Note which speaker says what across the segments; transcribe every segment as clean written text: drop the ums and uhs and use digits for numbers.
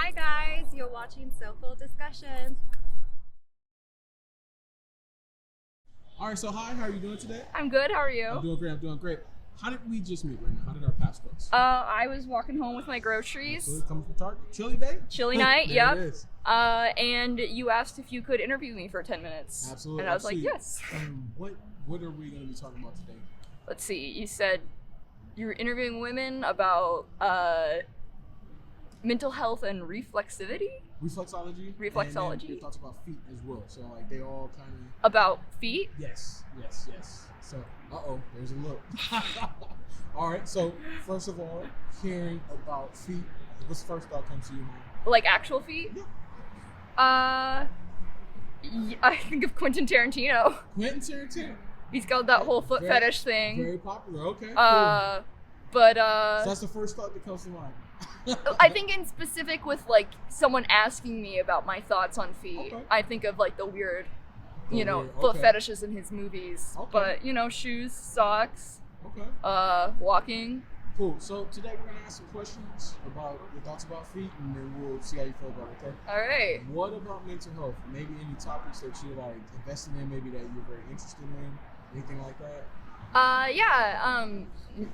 Speaker 1: Hi guys, you're watching Soleful Discussions.
Speaker 2: All right, so hi, how are you doing today?
Speaker 1: I'm good, how are you?
Speaker 2: I'm doing great, How did we just meet right now? How did our paths cross?
Speaker 1: I was walking home with my groceries.
Speaker 2: Absolutely. Coming from Target? Chilly day?
Speaker 1: Chilly night,
Speaker 2: There
Speaker 1: yep.
Speaker 2: it is.
Speaker 1: And you asked if you could interview me for 10 minutes.
Speaker 2: Absolutely.
Speaker 1: And I was
Speaker 2: absolutely.
Speaker 1: like, yes.
Speaker 2: What are we going to be talking about today?
Speaker 1: Let's see, you said you were interviewing women about mental health and reflexivity?
Speaker 2: Reflexology.
Speaker 1: Reflexology.
Speaker 2: And then we talked about feet as well. So like they all kind of...
Speaker 1: About feet?
Speaker 2: Yes. So, there's a look. All right, so first of all, hearing about feet, what's the first thought comes to you, man?
Speaker 1: Like actual feet?
Speaker 2: Yeah.
Speaker 1: I think of Quentin Tarantino.
Speaker 2: Quentin Tarantino.
Speaker 1: He's got that whole foot fetish thing.
Speaker 2: Very popular, okay.
Speaker 1: But
Speaker 2: So that's the first thought that comes to mind.
Speaker 1: I think in specific with like someone asking me about my thoughts on feet,
Speaker 2: Okay.
Speaker 1: I think of like the weird,
Speaker 2: Weird,
Speaker 1: foot
Speaker 2: okay.
Speaker 1: fetishes in his movies.
Speaker 2: Okay.
Speaker 1: But shoes, socks,
Speaker 2: Okay.
Speaker 1: walking.
Speaker 2: Cool. So today we're gonna ask some questions about your thoughts about feet, and then we'll see how you feel about it. Okay.
Speaker 1: All right.
Speaker 2: What about mental health? Maybe any topics that you're like invested in, maybe that you're very interested in, anything like that.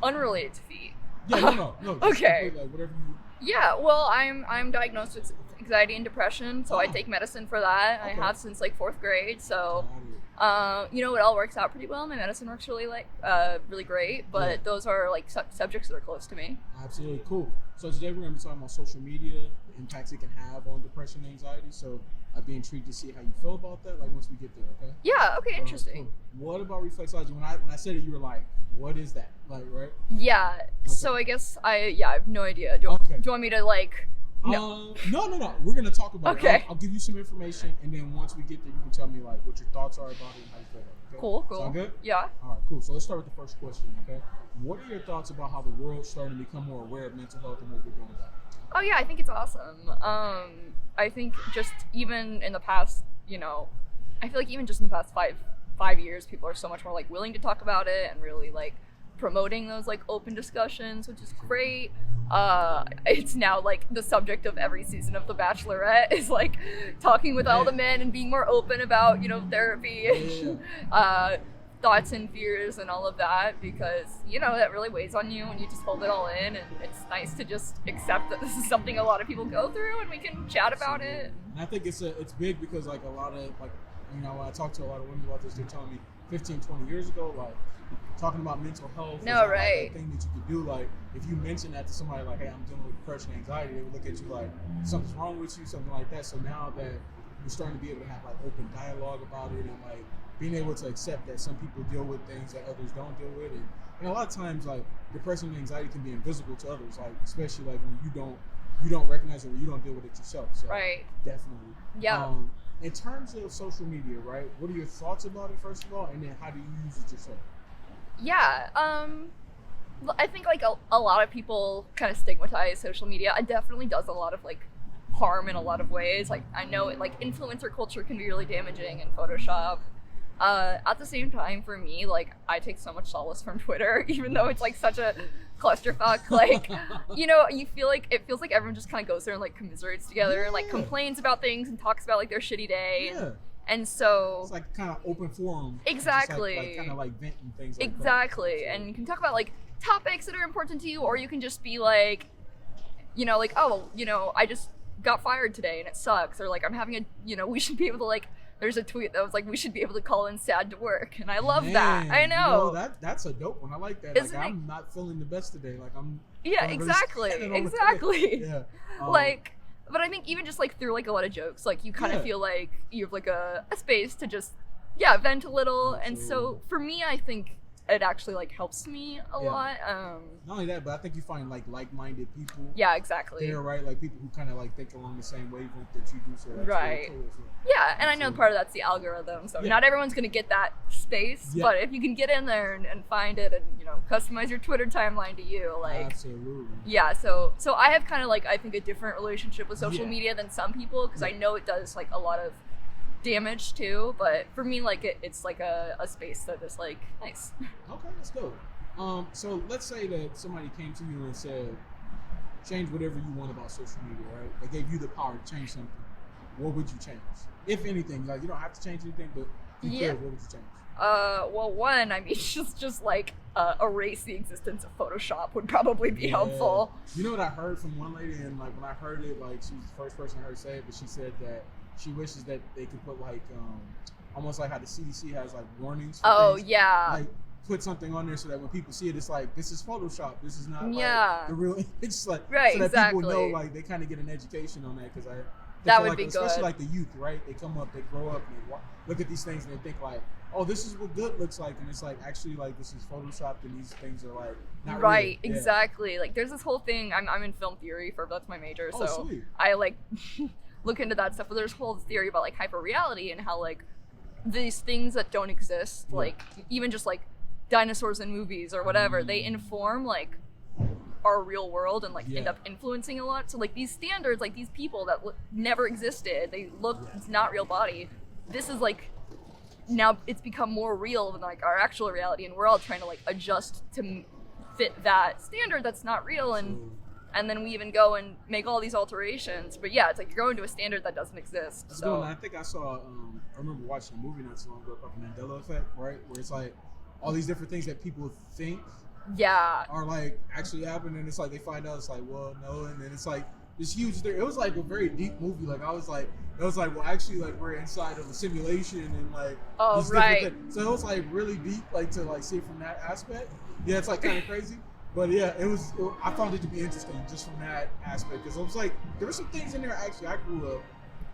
Speaker 1: Unrelated to feet.
Speaker 2: Yeah. No. Just
Speaker 1: Okay.
Speaker 2: complete, like whatever you.
Speaker 1: Yeah. Well, I'm diagnosed with anxiety and depression, so I
Speaker 2: Oh.
Speaker 1: take medicine for that.
Speaker 2: Okay.
Speaker 1: I have since like 4th grade. So.
Speaker 2: Got it.
Speaker 1: It all works out pretty well. My medicine works really great, but
Speaker 2: Yeah.
Speaker 1: those are like subjects that are close to me.
Speaker 2: Absolutely cool. So today we're going to be talking about social media, the impacts it can have on depression and anxiety. So I'd be intrigued to see how you feel about that. Like once we get there, okay?
Speaker 1: Yeah. Okay. Interesting.
Speaker 2: Cool. What about reflexology? When I said it, you were like, "What is that?" Like, right?
Speaker 1: Yeah. So I guess I have no idea. Do
Speaker 2: Okay.
Speaker 1: you want me to like? No.
Speaker 2: No. We're gonna talk about
Speaker 1: Okay.
Speaker 2: it. I'll give you some information, and then once we get there, you can tell me like what your thoughts are about it and how you feel about it. Okay?
Speaker 1: Cool.
Speaker 2: Sound good?
Speaker 1: Yeah.
Speaker 2: All right, cool. So let's start with the first question. Okay. What are your thoughts about how the world's starting to become more aware of mental health and what we're doing about it?
Speaker 1: Oh yeah, I think it's awesome. I think just even in the past, I feel like even just in the past five years, people are so much more like willing to talk about it and really like promoting those like open discussions, which is great. It's now like the subject of every season of The Bachelorette is like talking with all the men and being more open about therapy and thoughts and fears and all of that, because that really weighs on you and you just hold it all in, and it's nice to just accept that this is something a lot of people go through and we can chat about it.
Speaker 2: And I think it's big because like a lot of like when I talk to a lot of women about this, they're telling me 15, 20 years ago, like talking about mental health.
Speaker 1: No,
Speaker 2: was
Speaker 1: right.
Speaker 2: Like a thing that you could do. Like if you mention that to somebody, like, "Hey, I'm dealing with depression, and anxiety," they would look at you like something's wrong with you, something like that. So now that we're starting to be able to have like open dialogue about it, and like being able to accept that some people deal with things that others don't deal with, and a lot of times like depression and anxiety can be invisible to others, like especially like when you don't recognize it or you don't deal with it yourself. So
Speaker 1: Right.
Speaker 2: definitely.
Speaker 1: Yeah.
Speaker 2: In terms of social media, right? What are your thoughts about it, first of all, and then how do you use it yourself?
Speaker 1: Yeah, I think like a lot of people kind of stigmatize social media. It definitely does a lot of like harm in a lot of ways. Like I know like influencer culture can be really damaging in Photoshop. At the same time, for me, like I take so much solace from Twitter, even though it's like such a clusterfuck. Like, you feel like it feels like everyone just kind of goes there and like commiserates together and like complains about things and talks about like their shitty day.
Speaker 2: Yeah.
Speaker 1: And so
Speaker 2: It's like kind of open forum.
Speaker 1: Exactly.
Speaker 2: Just like kind of like venting things like
Speaker 1: exactly.
Speaker 2: that.
Speaker 1: And you can talk about like topics that are important to you, or you can just be like, like, oh, I just got fired today and it sucks, or like I'm having we should be able to like. There's a tweet that was like, we should be able to call in sad to work, and I love that. I know.
Speaker 2: That's a dope one. I like that.
Speaker 1: Isn't
Speaker 2: like
Speaker 1: it?
Speaker 2: I'm not feeling the best today. Like I'm.
Speaker 1: Yeah,
Speaker 2: really
Speaker 1: exactly.
Speaker 2: standing on the
Speaker 1: Exactly.
Speaker 2: toilet. Yeah.
Speaker 1: Like, but I think even just like through like a lot of jokes, like you kind of feel like you have like a space to just vent a little.
Speaker 2: Absolutely.
Speaker 1: And so for me, I think it actually like helps me a lot.
Speaker 2: Not only that, but I think you find like-minded people.
Speaker 1: Yeah, exactly.
Speaker 2: There, right? Like people who kind of like think along the same wavelength that you do. So that's
Speaker 1: Right.
Speaker 2: really cool. So.
Speaker 1: Yeah, and I know part of that's the algorithm, so not everyone's gonna get that space.
Speaker 2: Yeah.
Speaker 1: But if you can get in there and find it, and customize your Twitter timeline to you, like
Speaker 2: Absolutely.
Speaker 1: yeah. So I have kind of like I think a different relationship with social
Speaker 2: Yeah.
Speaker 1: media than some people, because I know it does like a lot of damage too. But for me, like it's like a space that is like nice.
Speaker 2: Okay, let's go. So let's say that somebody came to you and said, change whatever you want about social media, right? They gave you the power to change something. What would you change, if anything? Like, you don't have to change anything, but if you could, what would you change?
Speaker 1: Well, one, I mean, just like erase the existence of Photoshop would probably be helpful.
Speaker 2: You know what I heard from one lady, and like when I heard it, like she was the first person I heard say it, but she said that she wishes that they could put like almost like how the CDC has like warnings for things. Like put something on there so that when people see it, it's like, this is Photoshop, this is not like the real. It's like so that people know, like they kind of get an education on that, because
Speaker 1: that would
Speaker 2: like,
Speaker 1: be
Speaker 2: especially
Speaker 1: good.
Speaker 2: Like the youth, right? They come up, they grow up, and they look at these things and they think like, oh, this is what good looks like, and it's like, actually, like, this is photoshopped, and these things are like not
Speaker 1: right
Speaker 2: real.
Speaker 1: Exactly. Like there's this whole thing, I'm in film theory, that's my major, so
Speaker 2: sweet.
Speaker 1: I like look into that stuff, but there's a whole theory about like hyperreality and how like these things that don't exist, like even just like dinosaurs in movies or whatever, they inform like our real world and like end up influencing a lot. So like these standards, like these people that never existed, they look, it's not real body. This is like, now it's become more real than like our actual reality, and we're all trying to like adjust to fit that standard that's not real, and then we even go and make all these alterations. But yeah, it's like you're going to a standard that doesn't exist. So
Speaker 2: I think I saw I remember watching a movie not too long ago called The Mandela Effect, right, where it's like all these different things that people think are like actually happening, and it's like they find out it's like, well, no, and then it's like this huge thing. It was like a very deep movie. Like I was like, it was like, well, actually, like we're inside of a simulation, and like these different things. So it was like really deep, like to like see it from that aspect. Yeah, it's like kind of crazy, but yeah, I found it to be interesting just from that aspect, because it was like there were some things in there actually I grew up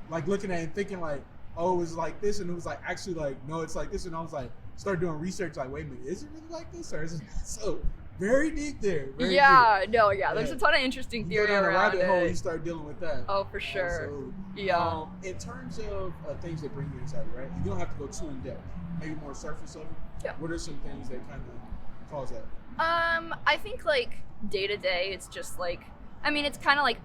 Speaker 2: like looking at and thinking like, oh, it was like this, and it was like actually like, no, it's like this, and I was like, started doing research like, wait a minute, is it really like this, or is it so very deep there? Very deep.
Speaker 1: There's a ton of interesting theory around
Speaker 2: rabbit hole, you start dealing with that.
Speaker 1: Oh, for sure.
Speaker 2: Absolutely. In terms of things that bring you anxiety, right? You don't have to go too in depth. Maybe more surface level. Yeah. What are some things that kind of cause that?
Speaker 1: I think like day to day, it's just like, I mean, it's kind of like,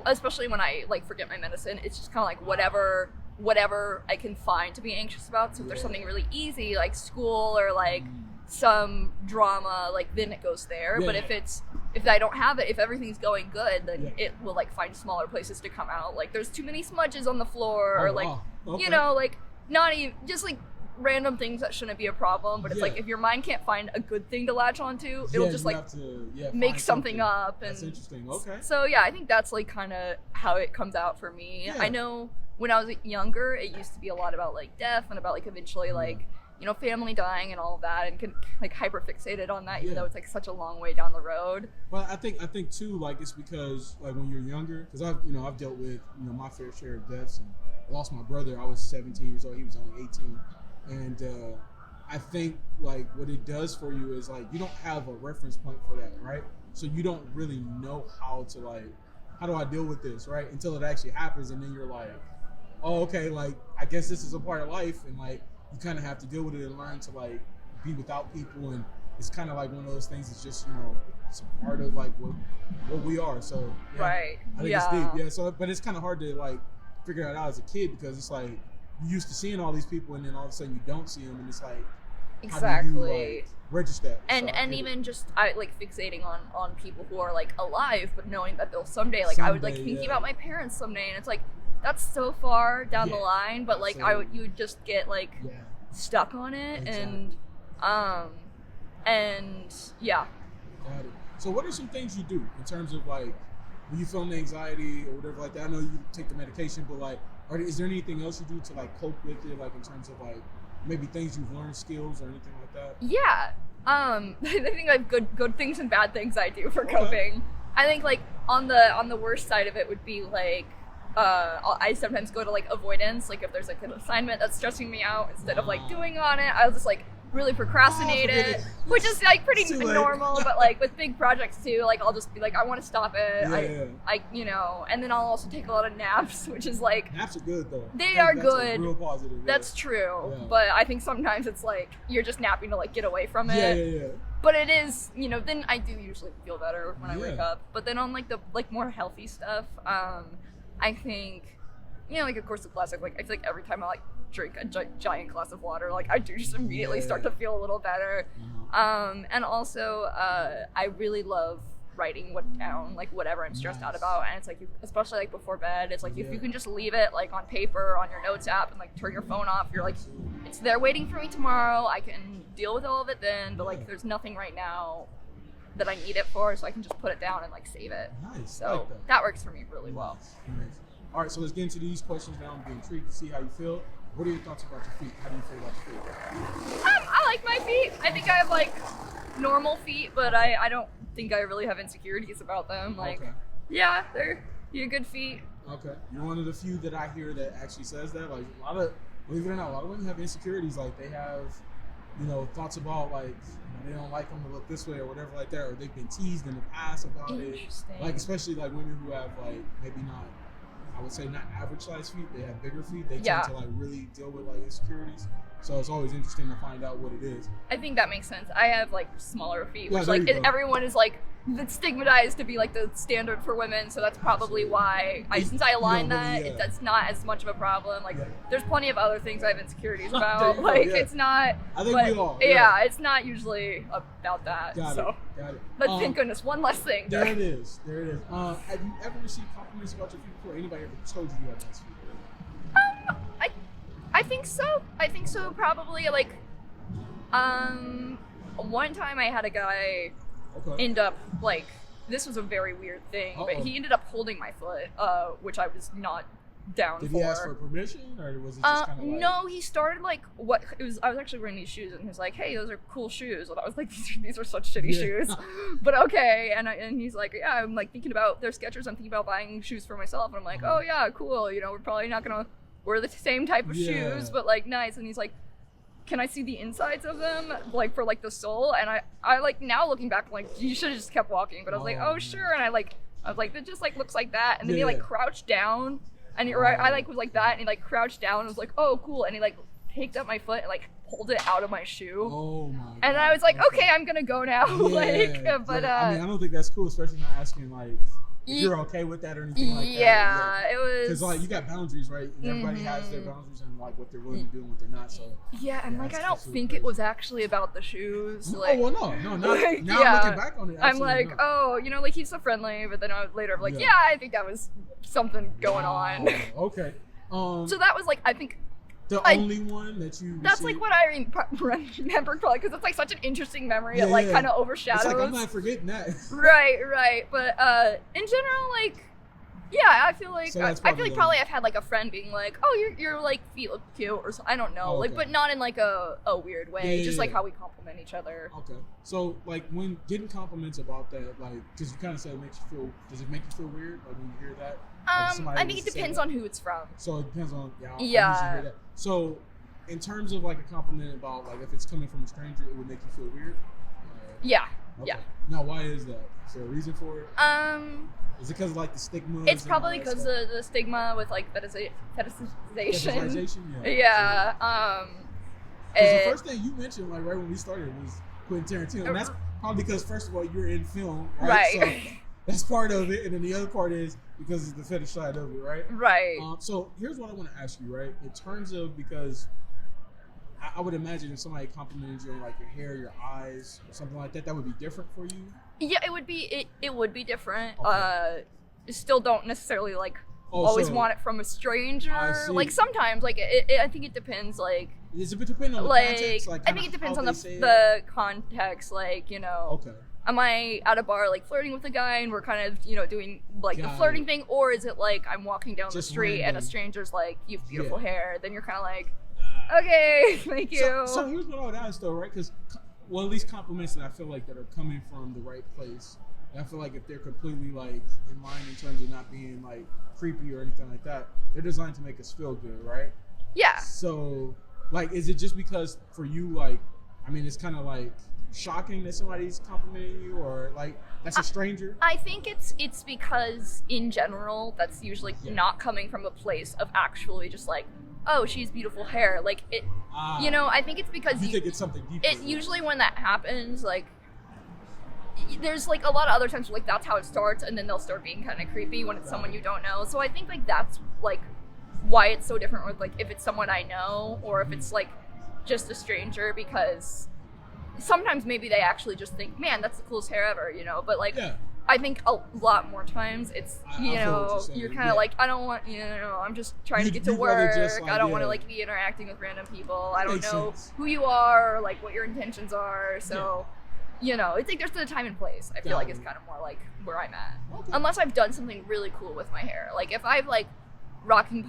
Speaker 1: especially when I like forget my medicine, it's just kind of like whatever I can find to be anxious about. So if there's something really easy like school or like some drama, like then it goes there. But if I don't have it, if everything's going good, then it will like find smaller places to come out. Like there's too many smudges on the floor, or like you know, like not even just like random things that shouldn't be a problem. But it's like if your mind can't find a good thing to latch onto, it'll just like make something up. And
Speaker 2: that's interesting. Okay.
Speaker 1: So yeah, I think that's like kind of how it comes out for me. I know when I was younger, it used to be a lot about like death and about like eventually like, you know, family dying and all of that, and like hyper fixated on that, even though it's like such a long way down the road.
Speaker 2: Well, I think too, like it's because like when you're younger, because I've dealt with my fair share of deaths, and I lost my brother. I was 17 years old. He was only 18, and I think like what it does for you is like you don't have a reference point for that, right? So you don't really know how do I deal with this, right? Until it actually happens, and then you're like, oh, okay, like I guess this is a part of life, and like you kind of have to deal with it and learn to like be without people, and it's kind of like one of those things. It's just it's a part of like what we are. So I think it's deep. Yeah. So, but it's kind of hard to like figure it out as a kid, because it's like you used to seeing all these people, and then all of a sudden you don't see them, and it's like how do you, like, register that?
Speaker 1: And even just like fixating on people who are like alive, but knowing that they'll someday, like I would like thinking about my parents someday, and it's like that's so far down the line, but like you would just get like stuck on it. Got it.
Speaker 2: So what are some things you do in terms of like when you feel anxiety or whatever like that? I know you take the medication, but like is there anything else you do to like cope with it, like in terms of like maybe things you've learned, skills or anything like that?
Speaker 1: I think I have good things and bad things I do for coping. I think like on the worst side of it would be like I sometimes go to like avoidance, like if there's like an assignment that's stressing me out, instead of like doing on it, I'll just like really procrastinate it, which is like pretty normal. But like with big projects too, like I'll just be like, I want to stop it. And then I'll also take a lot of naps, which is like,
Speaker 2: naps are good though.
Speaker 1: They are good.
Speaker 2: Real positive.
Speaker 1: That's true. But I think sometimes it's like you're just napping to like get away from it. But it is, then I do usually feel better when I wake up. But then on like the like more healthy stuff, I think, like of course the classic, like I feel like every time I like drink a giant glass of water, like I do just immediately start to feel a little better. And also I really love writing down like whatever I'm stressed out about, and it's like especially like before bed, it's like if you can just leave it like on paper on your notes app and like turn your phone off, you're like, it's there waiting for me tomorrow, I can deal with all of it then, but like there's nothing right now that I need it for, so I can just put it down and like save it.
Speaker 2: Nice.
Speaker 1: So that works for me really well.
Speaker 2: Nice. All right, so let's get into these questions now. I'm intrigued to see how you feel. What are your thoughts about your feet? How do you feel about your feet?
Speaker 1: I like my feet. I think I have like normal feet, but I don't think I really have insecurities about them. Like, yeah, they're good feet.
Speaker 2: Okay. You're one of the few that I hear that actually says that. Like believe it or not, a lot of women have insecurities. Like they have, thoughts about like they don't like them to look this way or whatever like that, or they've been teased in the past about it. Like especially like women who have like maybe not, I would say not average size feet, they have bigger feet. They tend to like really deal with like insecurities. So it's always interesting to find out what it is.
Speaker 1: I think that makes sense. I have like smaller feet, which everyone is like stigmatized to be like the standard for women. So that's probably why since I align that's not as much of a problem. Like there's plenty of other things I have insecurities about. It's not. I think we all. Yeah, it's not usually about that. Got it. But thank goodness, one less thing.
Speaker 2: There it is. Have you ever received compliments about your feet before? Anybody ever told you have nice feet?
Speaker 1: I think so. Probably like, one time I had a guy end up like, this was a very weird thing, but he ended up holding my foot, which I was not down for.
Speaker 2: Did he ask for permission, or was it just kind of like?
Speaker 1: No, he started like I was actually wearing these shoes, and he was like, "Hey, those are cool shoes," and I was like, "These are such shitty shoes," but okay. And he's like, "Yeah, I'm like thinking about their Skechers. I'm thinking about buying shoes for myself," and I'm like, "Oh yeah, cool. We're probably not gonna wear the same type of shoes, but like nice." And he's like, "Can I see the insides of them, like for like the sole?" And I like now looking back, I'm like, you should have just kept walking. But I was like, "Oh sure," and I was like, "It just like looks like that." And then he like crouched down, and I like was like that, and he like crouched down and was like, "Oh cool," and he like picked up my foot and like pulled it out of my shoe.
Speaker 2: Oh my God.
Speaker 1: And I was like, okay, I'm gonna go now. But
Speaker 2: I don't think that's cool, especially not asking like if you're okay with that or anything like that.
Speaker 1: Yeah, it was.
Speaker 2: Because like you got boundaries, right? And everybody has their boundaries and like what they're willing to do and what they're not. So
Speaker 1: and like I don't think it was actually about the shoes. Like,
Speaker 2: no, not like, now. I'm looking back on it.
Speaker 1: I'm like, like he's so friendly, but then later I'm like, I think that was something going on.
Speaker 2: Okay.
Speaker 1: So that was like, I think.
Speaker 2: The only one that you
Speaker 1: That's
Speaker 2: received?
Speaker 1: like what I remember probably, because it's like such an interesting memory. It like kind of overshadows.
Speaker 2: It's like I'm not forgetting that.
Speaker 1: Right. But in general, like, I feel like I feel like probably I've had like a friend being like, "Oh, your like feet look cute," or so, I don't know, like, but not in like a weird way. Just like how we compliment each other.
Speaker 2: Okay. So like when getting compliments about that, like, because you kind of said it makes you feel. Does it make you feel weird? Like when you hear that?
Speaker 1: I think it depends on who it's from.
Speaker 2: So it depends on I usually hear that. So in terms of like a compliment about like if it's coming from a stranger, it would make you feel weird.
Speaker 1: Yeah.
Speaker 2: Now, why is that? Is there a reason for it? Is it because of like the stigma?
Speaker 1: It's probably because of the stigma with like fetishization.
Speaker 2: Fetishization,
Speaker 1: yeah.
Speaker 2: The first thing you mentioned, like right when we started, was Quentin Tarantino, and that's probably because first of all you're in film, right? So that's part of it, and then the other part is because it's the fetish side of it, right?
Speaker 1: Right.
Speaker 2: So here's what I want to ask you, right? In terms of, because I would imagine if somebody complimented you on like your hair, your eyes, or something like that, that would be different for you.
Speaker 1: Yeah, it would be. It would be different. Still don't necessarily like always want it from a stranger. Like sometimes, like I think it depends. Like
Speaker 2: does it depend on the context? Like
Speaker 1: I think it depends on the context. Like am I at a bar like flirting with a guy and we're kind of doing like the flirting thing, or is it like I'm walking down the street and a stranger's like, "You have beautiful hair," then you're kind of like, okay, thank you.
Speaker 2: So here's what I would ask though, right? Because at least compliments that I feel like that are coming from the right place. And I feel like if they're completely like in line in terms of not being like creepy or anything like that, they're designed to make us feel good, right?
Speaker 1: Yeah.
Speaker 2: So like, is it just because for you, like, I mean, it's kind of like shocking that somebody's complimenting you, or like that's a stranger? I
Speaker 1: think it's because in general that's usually not coming from a place of actually just like, "Oh, she's beautiful hair." Like it, I think it's because
Speaker 2: you think it's something deeper.
Speaker 1: Usually when that happens, like there's like a lot of other times where, like that's how it starts, and then they'll start being kind of creepy when it's someone you don't know. So I think like that's like why it's so different with like if it's someone I know or if it's like just a stranger, because sometimes maybe they actually just think, "Man, that's the coolest hair ever," but like I think a lot more times it's,
Speaker 2: I feel what you're saying.
Speaker 1: you're kind of like, I don't want, I'm just trying to get to
Speaker 2: You'd rather
Speaker 1: work.
Speaker 2: just, like,
Speaker 1: I don't want to
Speaker 2: yeah.
Speaker 1: like be interacting with random people. I don't
Speaker 2: Makes
Speaker 1: know
Speaker 2: sense.
Speaker 1: who you are or like what your intentions are. So, it's like there's a time and place. I feel like it's kind of more like where I'm at.
Speaker 2: Okay.
Speaker 1: Unless I've done something really cool with my hair. Like if I've like rocking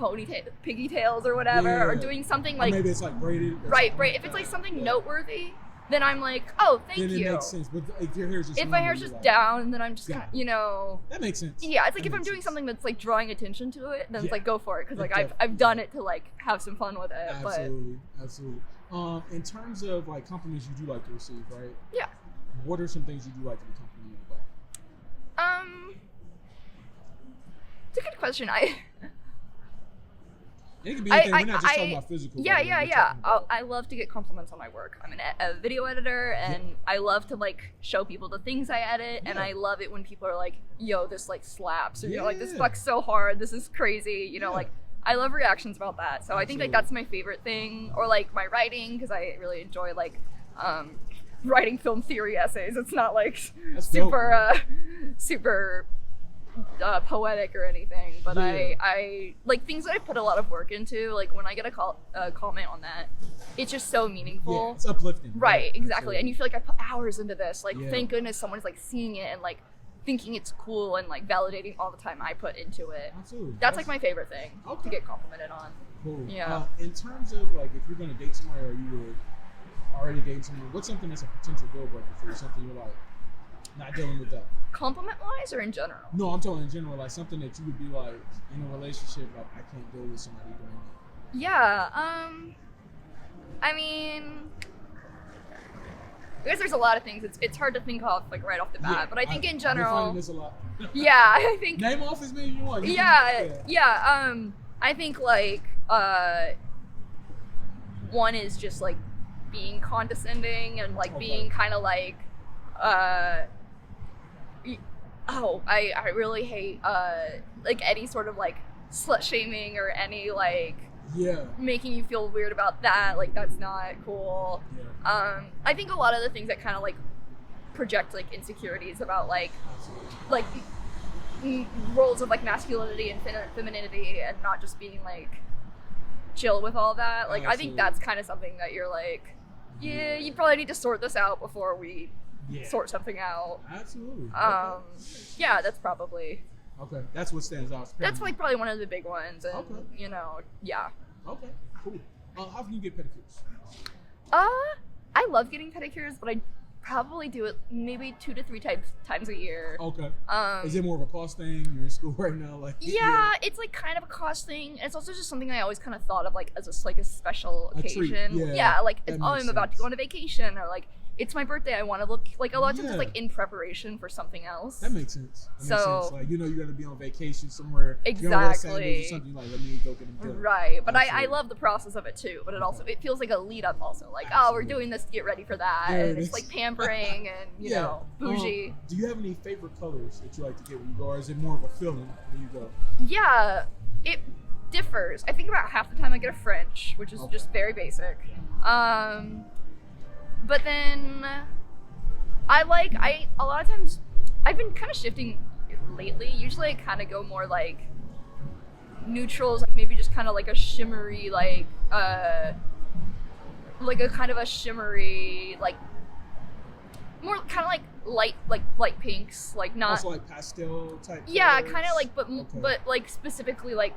Speaker 1: pigtails or whatever, or doing something like,
Speaker 2: maybe it's like braided.
Speaker 1: right. If it's like something noteworthy, then I'm like, oh, thank
Speaker 2: then
Speaker 1: you.
Speaker 2: It makes sense. But if your hair's just
Speaker 1: if my hair's just down, then I'm just
Speaker 2: Got
Speaker 1: kinda,
Speaker 2: that makes sense.
Speaker 1: Yeah, it's like
Speaker 2: That
Speaker 1: if I'm
Speaker 2: makes
Speaker 1: doing
Speaker 2: sense.
Speaker 1: something that's like drawing attention to it, then it's like go for it because like
Speaker 2: Definitely.
Speaker 1: I've done it to like have some fun with it.
Speaker 2: Absolutely. In terms of like compliments you do like to receive, right?
Speaker 1: Yeah.
Speaker 2: What are some things you do like to be complimented about?
Speaker 1: It's a good question.
Speaker 2: It can be anything. We're not just talking about physical.
Speaker 1: Yeah. I love to get compliments on my work. I'm a video editor, and I love to like show people the things I edit, and I love it when people are like, "Yo, this like slaps," or like, "This fucks so hard. This is crazy." Like, I love reactions about that. So I think like that's my favorite thing, or like my writing because I really enjoy like writing film theory essays. It's not like super poetic or anything, but I like things that I put a lot of work into. Like when I get a comment on that, it's just so meaningful.
Speaker 2: Yeah, it's uplifting.
Speaker 1: Right, exactly. And you feel like I put hours into this. Like thank goodness someone's like seeing it and like thinking it's cool and like validating all the time I put into it.
Speaker 2: Absolutely.
Speaker 1: That's like my favorite thing to get complimented on.
Speaker 2: Cool.
Speaker 1: Yeah.
Speaker 2: In terms of like if you're gonna date somebody or you were already dating someone, what's something that's a potential deal breaker for you? Something you're like not dealing with that.
Speaker 1: Compliment wise or in general?
Speaker 2: No, I'm talking in general, like something that you would be like in a relationship, like I can't deal with somebody doing that.
Speaker 1: Yeah, I mean, I guess there's a lot of things. It's hard to think of like right off the bat, but I think in general,
Speaker 2: I'm finding this a lot.
Speaker 1: I think
Speaker 2: name off as many as you want.
Speaker 1: I think like one is just like being condescending and like being kind of like I really hate like any sort of like slut shaming or any like making you feel weird about that. Like that's not cool. I think a lot of the things that kind of like project like insecurities about like roles of like masculinity and femininity and not just being like chill with all that. Like I think that's kind of something that you're like, you probably need to sort this out before we sort something out.
Speaker 2: Absolutely.
Speaker 1: Yeah, that's probably.
Speaker 2: Okay, that's what stands out.
Speaker 1: That's like probably one of the big ones, and
Speaker 2: Okay, cool. How can you get pedicures?
Speaker 1: I love getting pedicures, but I probably do it maybe 2 to 3 times a year.
Speaker 2: Okay. Is it more of a cost thing? You're in school right now, like.
Speaker 1: Yeah, it's like kind of a cost thing. It's also just something I always kind of thought of like as a special occasion.
Speaker 2: Treat.
Speaker 1: Like I'm about to go on a vacation, or like it's my birthday. I want to look like a lot of times it's like in preparation for something else.
Speaker 2: That makes sense. Like you're gonna be on vacation somewhere.
Speaker 1: Exactly.
Speaker 2: Or something like let me go get them done.
Speaker 1: Right, but I love the process of it too. But it feels like a lead up also. Like we're doing this to get ready for that, and it's like pampering and you know bougie.
Speaker 2: Do you have any favorite colors that you like to get when you go, or is it more of a feeling when you go?
Speaker 1: Yeah, it differs. I think about half the time I get a French, which is just very basic. But then a lot of times I've been kind of shifting lately. Usually I kind of go more like neutrals, like maybe just kind of like a shimmery, like a kind of a shimmery, like more kind of like light pinks, like not
Speaker 2: also like pastel type.
Speaker 1: Yeah,
Speaker 2: colors?
Speaker 1: kind of like, but like specifically like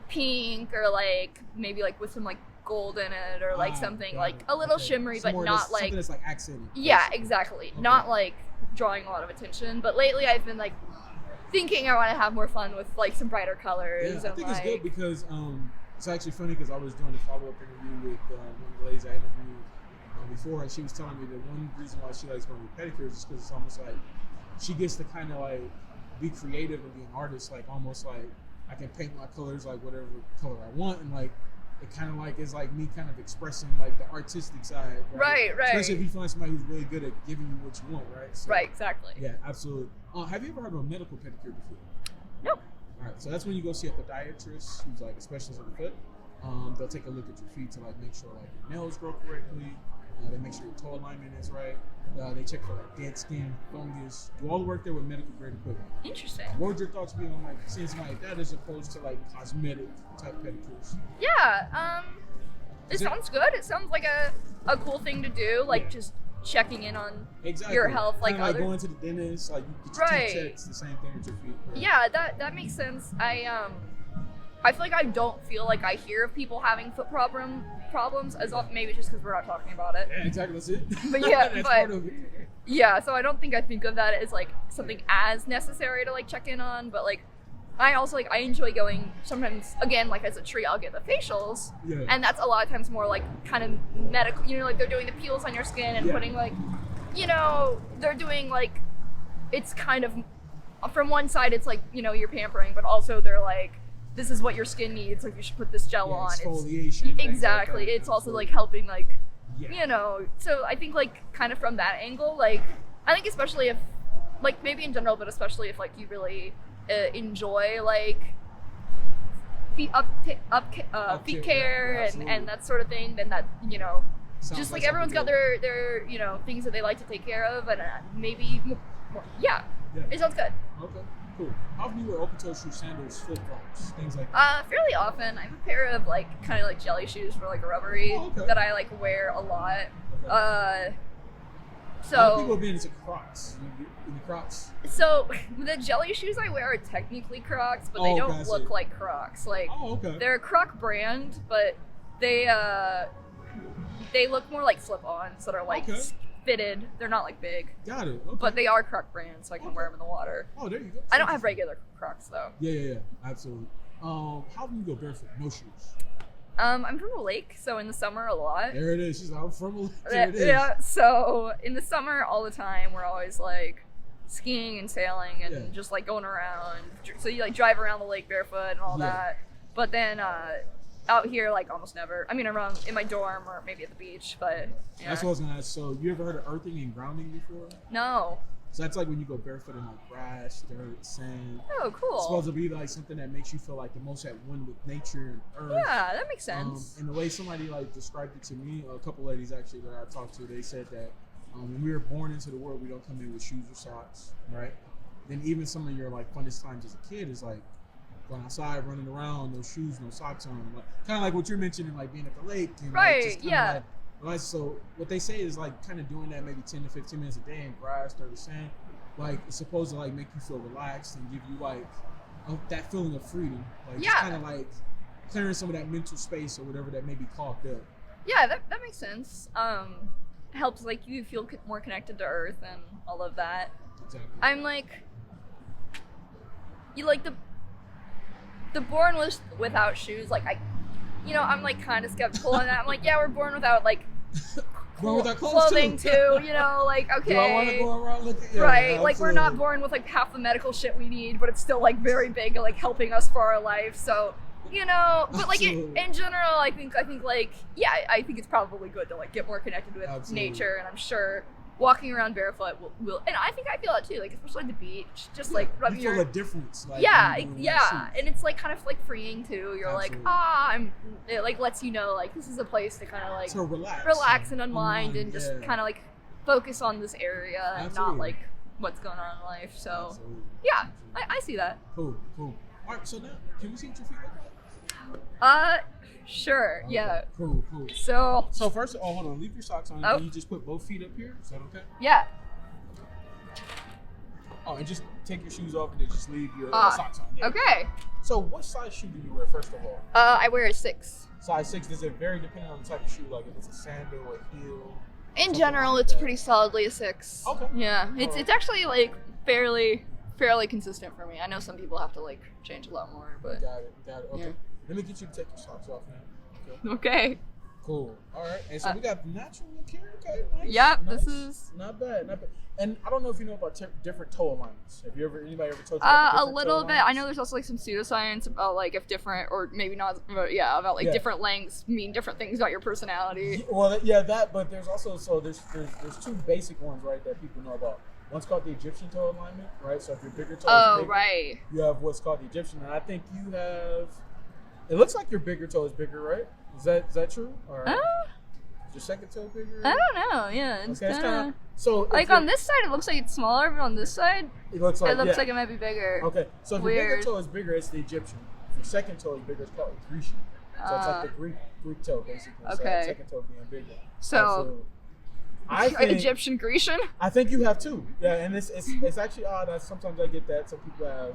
Speaker 1: pink, or like maybe like with some like gold in it, or like something like a little shimmery, but not like
Speaker 2: something that's like accented.
Speaker 1: Yeah, exactly. Not like drawing a lot of attention. But lately, I've been like thinking I want to have more fun with like some brighter colors.
Speaker 2: Yeah, I think it's good because it's actually funny because I was doing a follow-up interview with one of the ladies I interviewed before, and she was telling me that one reason why she likes going with pedicures is because it's almost like she gets to kind of like be creative and be an artist, like almost like I can paint my colors like whatever color I want, and like it kind of like is like me kind of expressing like the artistic side,
Speaker 1: right?
Speaker 2: Especially if you find somebody who's really good at giving you what you want, right? So,
Speaker 1: right, exactly.
Speaker 2: Yeah, absolutely. Have you ever heard of a medical pedicure before?
Speaker 1: No.
Speaker 2: All right, so that's when you go see a podiatrist who's like a specialist of the foot. They'll take a look at your feet to like make sure like your nails grow correctly. They make sure your toe alignment is right. They check for like dead skin, fungus. Do all the work there with medical grade equipment.
Speaker 1: Interesting.
Speaker 2: What would your thoughts be on like seeing something like that as opposed to like cosmetic type pedicures?
Speaker 1: Yeah. It sounds good. It sounds like a cool thing to do. Like just checking in on your health, like
Speaker 2: going to the dentist, like you get your teeth checks, the same thing with your feet. Right?
Speaker 1: Yeah, that makes sense. I feel like I don't feel like I hear of people having foot problems as often. Maybe just because we're not talking about it.
Speaker 2: Yeah, exactly. That's it.
Speaker 1: But yeah,
Speaker 2: that's part of it.
Speaker 1: Yeah. So I don't think I think of that as like something as necessary to like check in on. But like, I also like I enjoy going sometimes. Again, like as a treat, I'll get the facials, and that's a lot of times more like kind of medical. You know, like they're doing the peels on your skin and putting like, you know, they're doing like, it's kind of from one side it's like, you know, you're pampering, but also they're like, this is what your skin needs, like you should put this gel on.
Speaker 2: Exfoliation.
Speaker 1: Exactly. Like it's also like helping like, you know, so I think like kind of from that angle, like I think especially if like maybe in general, but especially if like you really enjoy like feet feet care and that sort of thing, then that, you know, sounds just like everyone's got their you know things that they like to take care of, and maybe more, it sounds good.
Speaker 2: Okay. Cool. How often you wear open-toe shoes, sandals, flip-flops, things like that?
Speaker 1: Fairly often. I have a pair of like kind of like jelly shoes for like rubbery that I like wear a lot. Okay. So
Speaker 2: a lot of people have been into Crocs. Any Crocs?
Speaker 1: So the jelly shoes I wear are technically Crocs, but they don't look like Crocs. Like they're a Croc brand, but they look more like slip-ons that are like fitted. They're not like big.
Speaker 2: Got it. Okay.
Speaker 1: But they are Croc brands, so I can wear them in the water.
Speaker 2: Oh, there you go.
Speaker 1: I don't have regular Crocs though.
Speaker 2: Yeah, absolutely. How do you go barefoot? No shoes.
Speaker 1: I'm from a lake, so in the summer a lot.
Speaker 2: There it is. She's like, I'm from a lake. There it is.
Speaker 1: Yeah, so in the summer all the time, we're always like skiing and sailing and just like going around. So you like drive around the lake barefoot and all that. But then out here, like almost never. I mean, around in my dorm or maybe at the beach, but
Speaker 2: that's what I was gonna ask. So you ever heard of earthing and grounding before?
Speaker 1: No.
Speaker 2: So that's like when you go barefoot in like grass, dirt, sand.
Speaker 1: Oh, cool.
Speaker 2: It's supposed to be like something that makes you feel like the most at one with nature and earth.
Speaker 1: Yeah, that makes sense.
Speaker 2: And the way somebody like described it to me, a couple ladies actually that I talked to, they said that when we were born into the world, we don't come in with shoes or socks, right? Then even some of your like funnest times as a kid is like going outside, running around, no shoes, no socks on. Like, kind of like what you're mentioning, like being at the lake. And,
Speaker 1: right,
Speaker 2: like, just like, so what they say is like kind of doing that maybe 10 to 15 minutes a day in grass, dirt, or sand. Like it's supposed to like make you feel relaxed and give you like that feeling of freedom. Like it's kind of like clearing some of that mental space or whatever that may be clogged up.
Speaker 1: Yeah, that makes sense. Helps like you feel more connected to earth and all of that.
Speaker 2: Exactly.
Speaker 1: I'm like, you like the born without shoes, like I'm like kind of skeptical on that. I'm like, yeah, we're born without like clothing too, you know, like okay.
Speaker 2: Do I want to go around looking? Yeah,
Speaker 1: right,
Speaker 2: absolutely.
Speaker 1: Like we're not born with like half the medical shit we need, but it's still like very big, like helping us for our life. So, you know, but like in general, I think like I think it's probably good to like get more connected with nature, and I'm sure walking around barefoot will, and I think I feel it too, like especially at the beach, just like rubbing
Speaker 2: you feel a difference. Like,
Speaker 1: and it's like kind of like freeing too. You're like, it like lets you know like this is a place to kind of like
Speaker 2: to
Speaker 1: relax and unwind and just kind of like focus on this area and not like what's going on in life. So I see that.
Speaker 2: Cool. All right, so now can we see what your feet look like?
Speaker 1: Sure. Okay. Yeah.
Speaker 2: Cool. So first, hold on. Leave your socks on. Can you just put both feet up here? Is that okay?
Speaker 1: Yeah.
Speaker 2: Oh, and just take your shoes off and then just leave your socks on. Yeah.
Speaker 1: Okay.
Speaker 2: So what size shoe do you wear, first of all?
Speaker 1: I wear a 6.
Speaker 2: Size 6. Does it vary depending on the type of shoe? Like if it's a sandal or a heel?
Speaker 1: In general, it's pretty solidly a 6.
Speaker 2: Okay.
Speaker 1: Yeah. It's actually like fairly consistent for me. I know some people have to like change a lot more, but.
Speaker 2: Got it. Okay. Yeah. Let me get you to take your socks off now.
Speaker 1: Okay.
Speaker 2: Cool. All right. And so we got natural look here. Okay. Nice.
Speaker 1: Yep.
Speaker 2: Nice.
Speaker 1: This is
Speaker 2: not bad. And I don't know if you know about different toe alignments. Have anybody ever told you about
Speaker 1: a little bit? I know there's also like some pseudoscience about like if different or maybe not. But about like different lengths mean different things about your personality.
Speaker 2: Well, that. But there's also there's 2 basic ones, right, that people know about. One's called the Egyptian toe alignment, right? So if your bigger toe is bigger,
Speaker 1: right.
Speaker 2: You have what's called the Egyptian, and I think you have. It looks like your bigger toe is bigger, right? Is that true? Or Is your second toe bigger?
Speaker 1: I don't know. Yeah, it's
Speaker 2: Okay,
Speaker 1: kind of
Speaker 2: so
Speaker 1: like on this side it looks like it's smaller, but on this side
Speaker 2: it looks like
Speaker 1: like it might be bigger.
Speaker 2: Okay, so if your bigger
Speaker 1: Weird.
Speaker 2: toe is bigger, it's the Egyptian. If your second toe is bigger, it's called the Grecian. So it's like the Greek toe, basically. So
Speaker 1: Okay.
Speaker 2: the second toe being bigger.
Speaker 1: So
Speaker 2: Absolutely. I think,
Speaker 1: Egyptian, Grecian.
Speaker 2: I think you have two. Yeah, and it's actually odd. Sometimes I get that. Some people have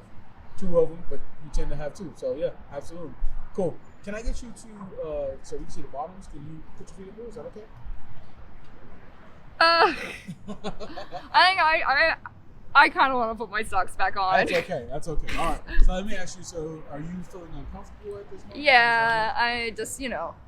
Speaker 2: two of them, but you tend to have two. So yeah, absolutely. Cool. Can I get you to so we can see the bottoms? Can you put your feet up there? Is that okay?
Speaker 1: I kind of want to put my socks back on.
Speaker 2: That's okay. That's okay. All right. So let me ask you. So are you feeling uncomfortable at this moment?
Speaker 1: Yeah, I just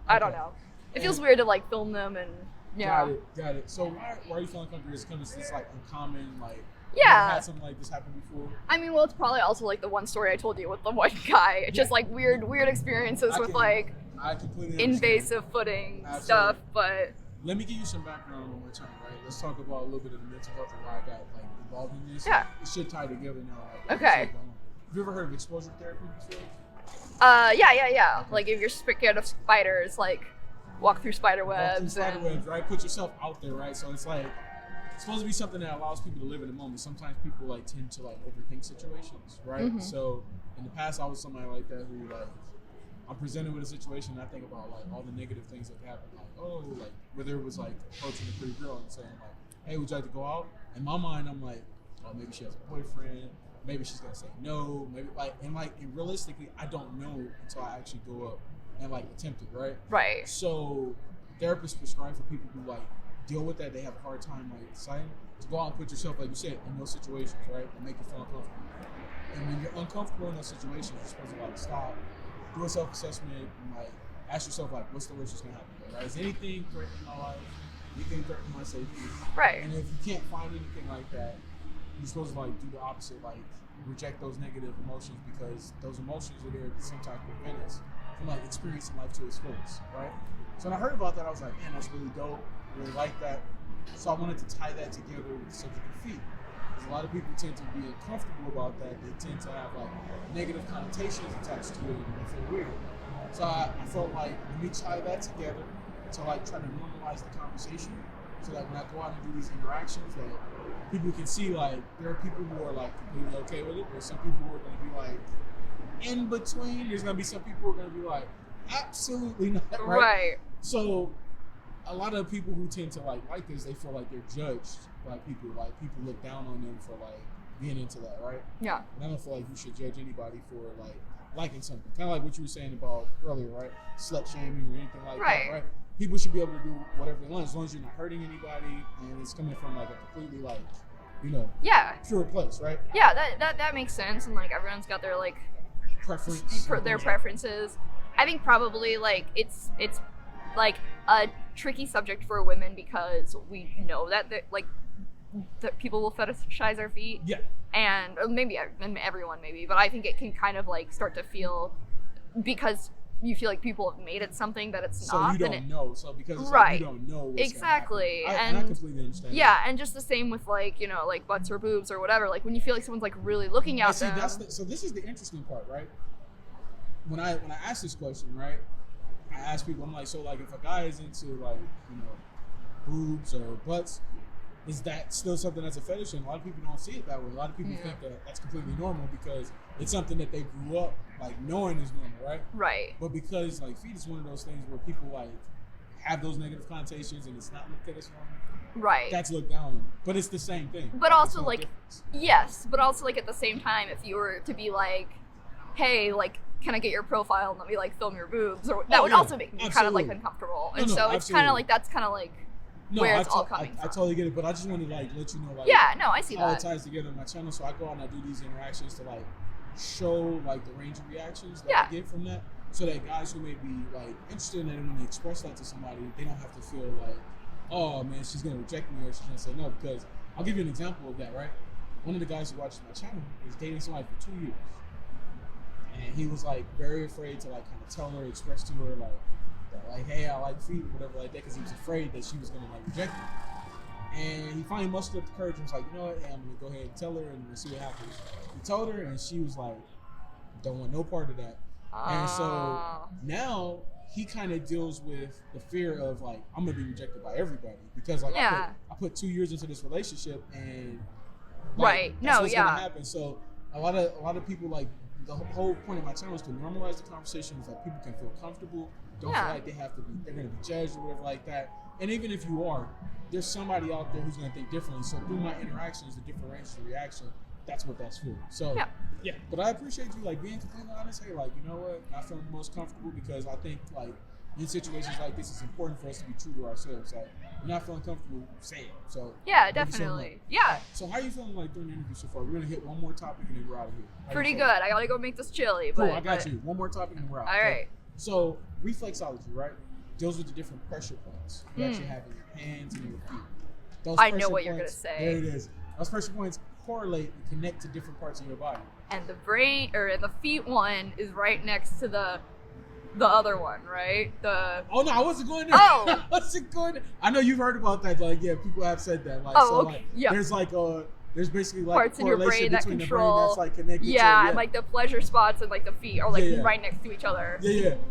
Speaker 1: I don't know. It feels weird to like film them and
Speaker 2: Got it. So why are you feeling uncomfortable? Is it because it's like uncommon, like
Speaker 1: Yeah.
Speaker 2: you ever had something like this happen before?
Speaker 1: I mean, well, it's probably also like the one story I told you with the one guy. It's just like weird experiences with like
Speaker 2: I completely understand.
Speaker 1: invasive footing
Speaker 2: Absolutely.
Speaker 1: stuff, but
Speaker 2: Let me give you some background on my time, right? Let's talk about a little bit of the mental health and why I got like involved in this.
Speaker 1: Yeah.
Speaker 2: It should tie together now. Like,
Speaker 1: Okay.
Speaker 2: Have you ever heard of exposure therapy before?
Speaker 1: yeah. Like if you're scared of spiders, like walk through spider
Speaker 2: Walk through
Speaker 1: webs.
Speaker 2: spider
Speaker 1: and,
Speaker 2: webs, right? Put yourself out there, right? So it's like it's supposed to be something that allows people to live in the moment. Sometimes people like tend to like overthink situations, right?
Speaker 1: Mhm.
Speaker 2: So in the past, I was somebody like that who like I'm presented with a situation and I think about like all the negative things that happen, like whether it was like approaching a pretty girl and saying like, hey, would you like to go out? In my mind, I'm like, oh, maybe she has a boyfriend, maybe she's gonna say no, maybe and realistically, I don't know until I actually go up and like attempt it, right?
Speaker 1: Right.
Speaker 2: So therapists prescribe for people who like deal with that, they have a hard time like deciding to go out and put yourself, like you said, in those situations, right? And make you feel uncomfortable. And when you're uncomfortable in those situations, you're supposed to like stop, do a self-assessment, and like ask yourself like, what's the worst that's gonna happen? Right? Is anything threatening my life? Anything threatening my safety?
Speaker 1: Right.
Speaker 2: And if you can't find anything like that, you're supposed to like do the opposite, like reject those negative emotions because those emotions are there to sometimes prevent us from like experiencing life to its fullest, right? So when I heard about that, I was like, man, that's really dope. I really like that. So I wanted to tie that together with the subject of feet. Because a lot of people tend to be uncomfortable about that. They tend to have like negative connotations attached to it and they feel weird. So I felt like let me tie that together to like try to normalize the conversation so that when I go out and do these interactions that people can see like there are people who are like completely okay with it. There's some people who are going to be like in between. There's going to be some people who are going to be like absolutely not, right?
Speaker 1: Right.
Speaker 2: So a lot of people who tend to like this, they feel like they're judged by people. Like people look down on them for like being into that, right?
Speaker 1: Yeah.
Speaker 2: And I don't feel like you should judge anybody for like liking something. Kind of like what you were saying about earlier, right? Slut shaming or anything like that, right? People should be able to do whatever they want as long as you're not hurting anybody and it's coming from like a completely like, pure place, right?
Speaker 1: Yeah, that makes sense. And like everyone's got their like
Speaker 2: Preference.
Speaker 1: their preferences. I think probably like it's like a tricky subject for women because we know that that people will fetishize our feet.
Speaker 2: Yeah.
Speaker 1: And maybe everyone maybe, but I think it can kind of like start to feel because you feel like people have made it something that it's
Speaker 2: so
Speaker 1: not.
Speaker 2: So you don't know. So because it's
Speaker 1: right.
Speaker 2: like you don't know what's
Speaker 1: exactly.
Speaker 2: And I completely understand.
Speaker 1: Yeah, and just the same with like like butts or boobs or whatever. Like when you feel like someone's like really looking at them.
Speaker 2: So this is the interesting part, right? When I ask this question, right? I ask people, I'm like, so like if a guy is into like boobs or butts, is that still something that's a fetish? And a lot of people don't see it that way. A lot of people think that that's completely normal because it's something that they grew up like knowing is normal, right?
Speaker 1: Right.
Speaker 2: But because like feet is one of those things where people like have those negative connotations and it's not looked at as normal.
Speaker 1: Right.
Speaker 2: That's looked down on. But it's the same thing.
Speaker 1: But also like yes, but also like at the same time, if you were to be like, hey, like, can I get your profile and let me like film your boobs? Or that would also make me kind of like uncomfortable. And so it's kind of like that's kind of like where it's all coming from.
Speaker 2: I totally get it, but I just wanted to like let you know like
Speaker 1: I see
Speaker 2: how
Speaker 1: that.
Speaker 2: it ties together on my channel. So I go out and I do these interactions to like show like the range of reactions that I get from that, so that guys who may be like interested in it when they express that to somebody, they don't have to feel like, oh man, she's gonna reject me or she's gonna say no. Because I'll give you an example of that, right? One of the guys who watches my channel was dating somebody for 2 years. And he was like very afraid to like kind of tell her, express to her like that, like, hey, I like feet or whatever like that, because he was afraid that she was gonna like reject him. And he finally mustered up the courage and was like, you know what, hey, I'm gonna go ahead and tell her and we'll see what happens. He told her and she was like, don't want no part of that. And so now he kind of deals with the fear of like, I'm gonna be rejected by everybody because like I put 2 years into this relationship and like, that's what's gonna happen. So a lot of people, like, the whole point of my channel is to normalize the conversation so that people can feel comfortable, don't feel like they're gonna be judged or whatever like that. And even if you are, there's somebody out there who's gonna think differently. So through my interactions, the differential reaction, that's what that's for. So yeah. But I appreciate you like being completely honest. Hey, like, you know what? I feel the most comfortable because I think like in situations like this, it's important for us to be true to ourselves. Like, you're not feeling comfortable, say it. So
Speaker 1: yeah, definitely. Yeah.
Speaker 2: So how are you feeling like during the interview so far? We're gonna hit one more topic and then we're out of here.
Speaker 1: Pretty good. I gotta go make this chili.
Speaker 2: Cool, I got you. One more topic and we're out.
Speaker 1: All right.
Speaker 2: So reflexology, right, deals with the different pressure points you actually have in your hands and in your feet. Those
Speaker 1: I know what you're gonna say.
Speaker 2: There it is. Those pressure points correlate and connect to different parts of your body.
Speaker 1: And the brain or the feet one is right next to the other one, right? Oh
Speaker 2: no, I wasn't going there.
Speaker 1: Oh,
Speaker 2: I wasn't going there. I know you've heard about that. Like, yeah, people have said that. Like, there's basically like
Speaker 1: parts in your brain that control.
Speaker 2: The brain that's like connected to,
Speaker 1: and like the pleasure spots and like the feet are like right next to each other.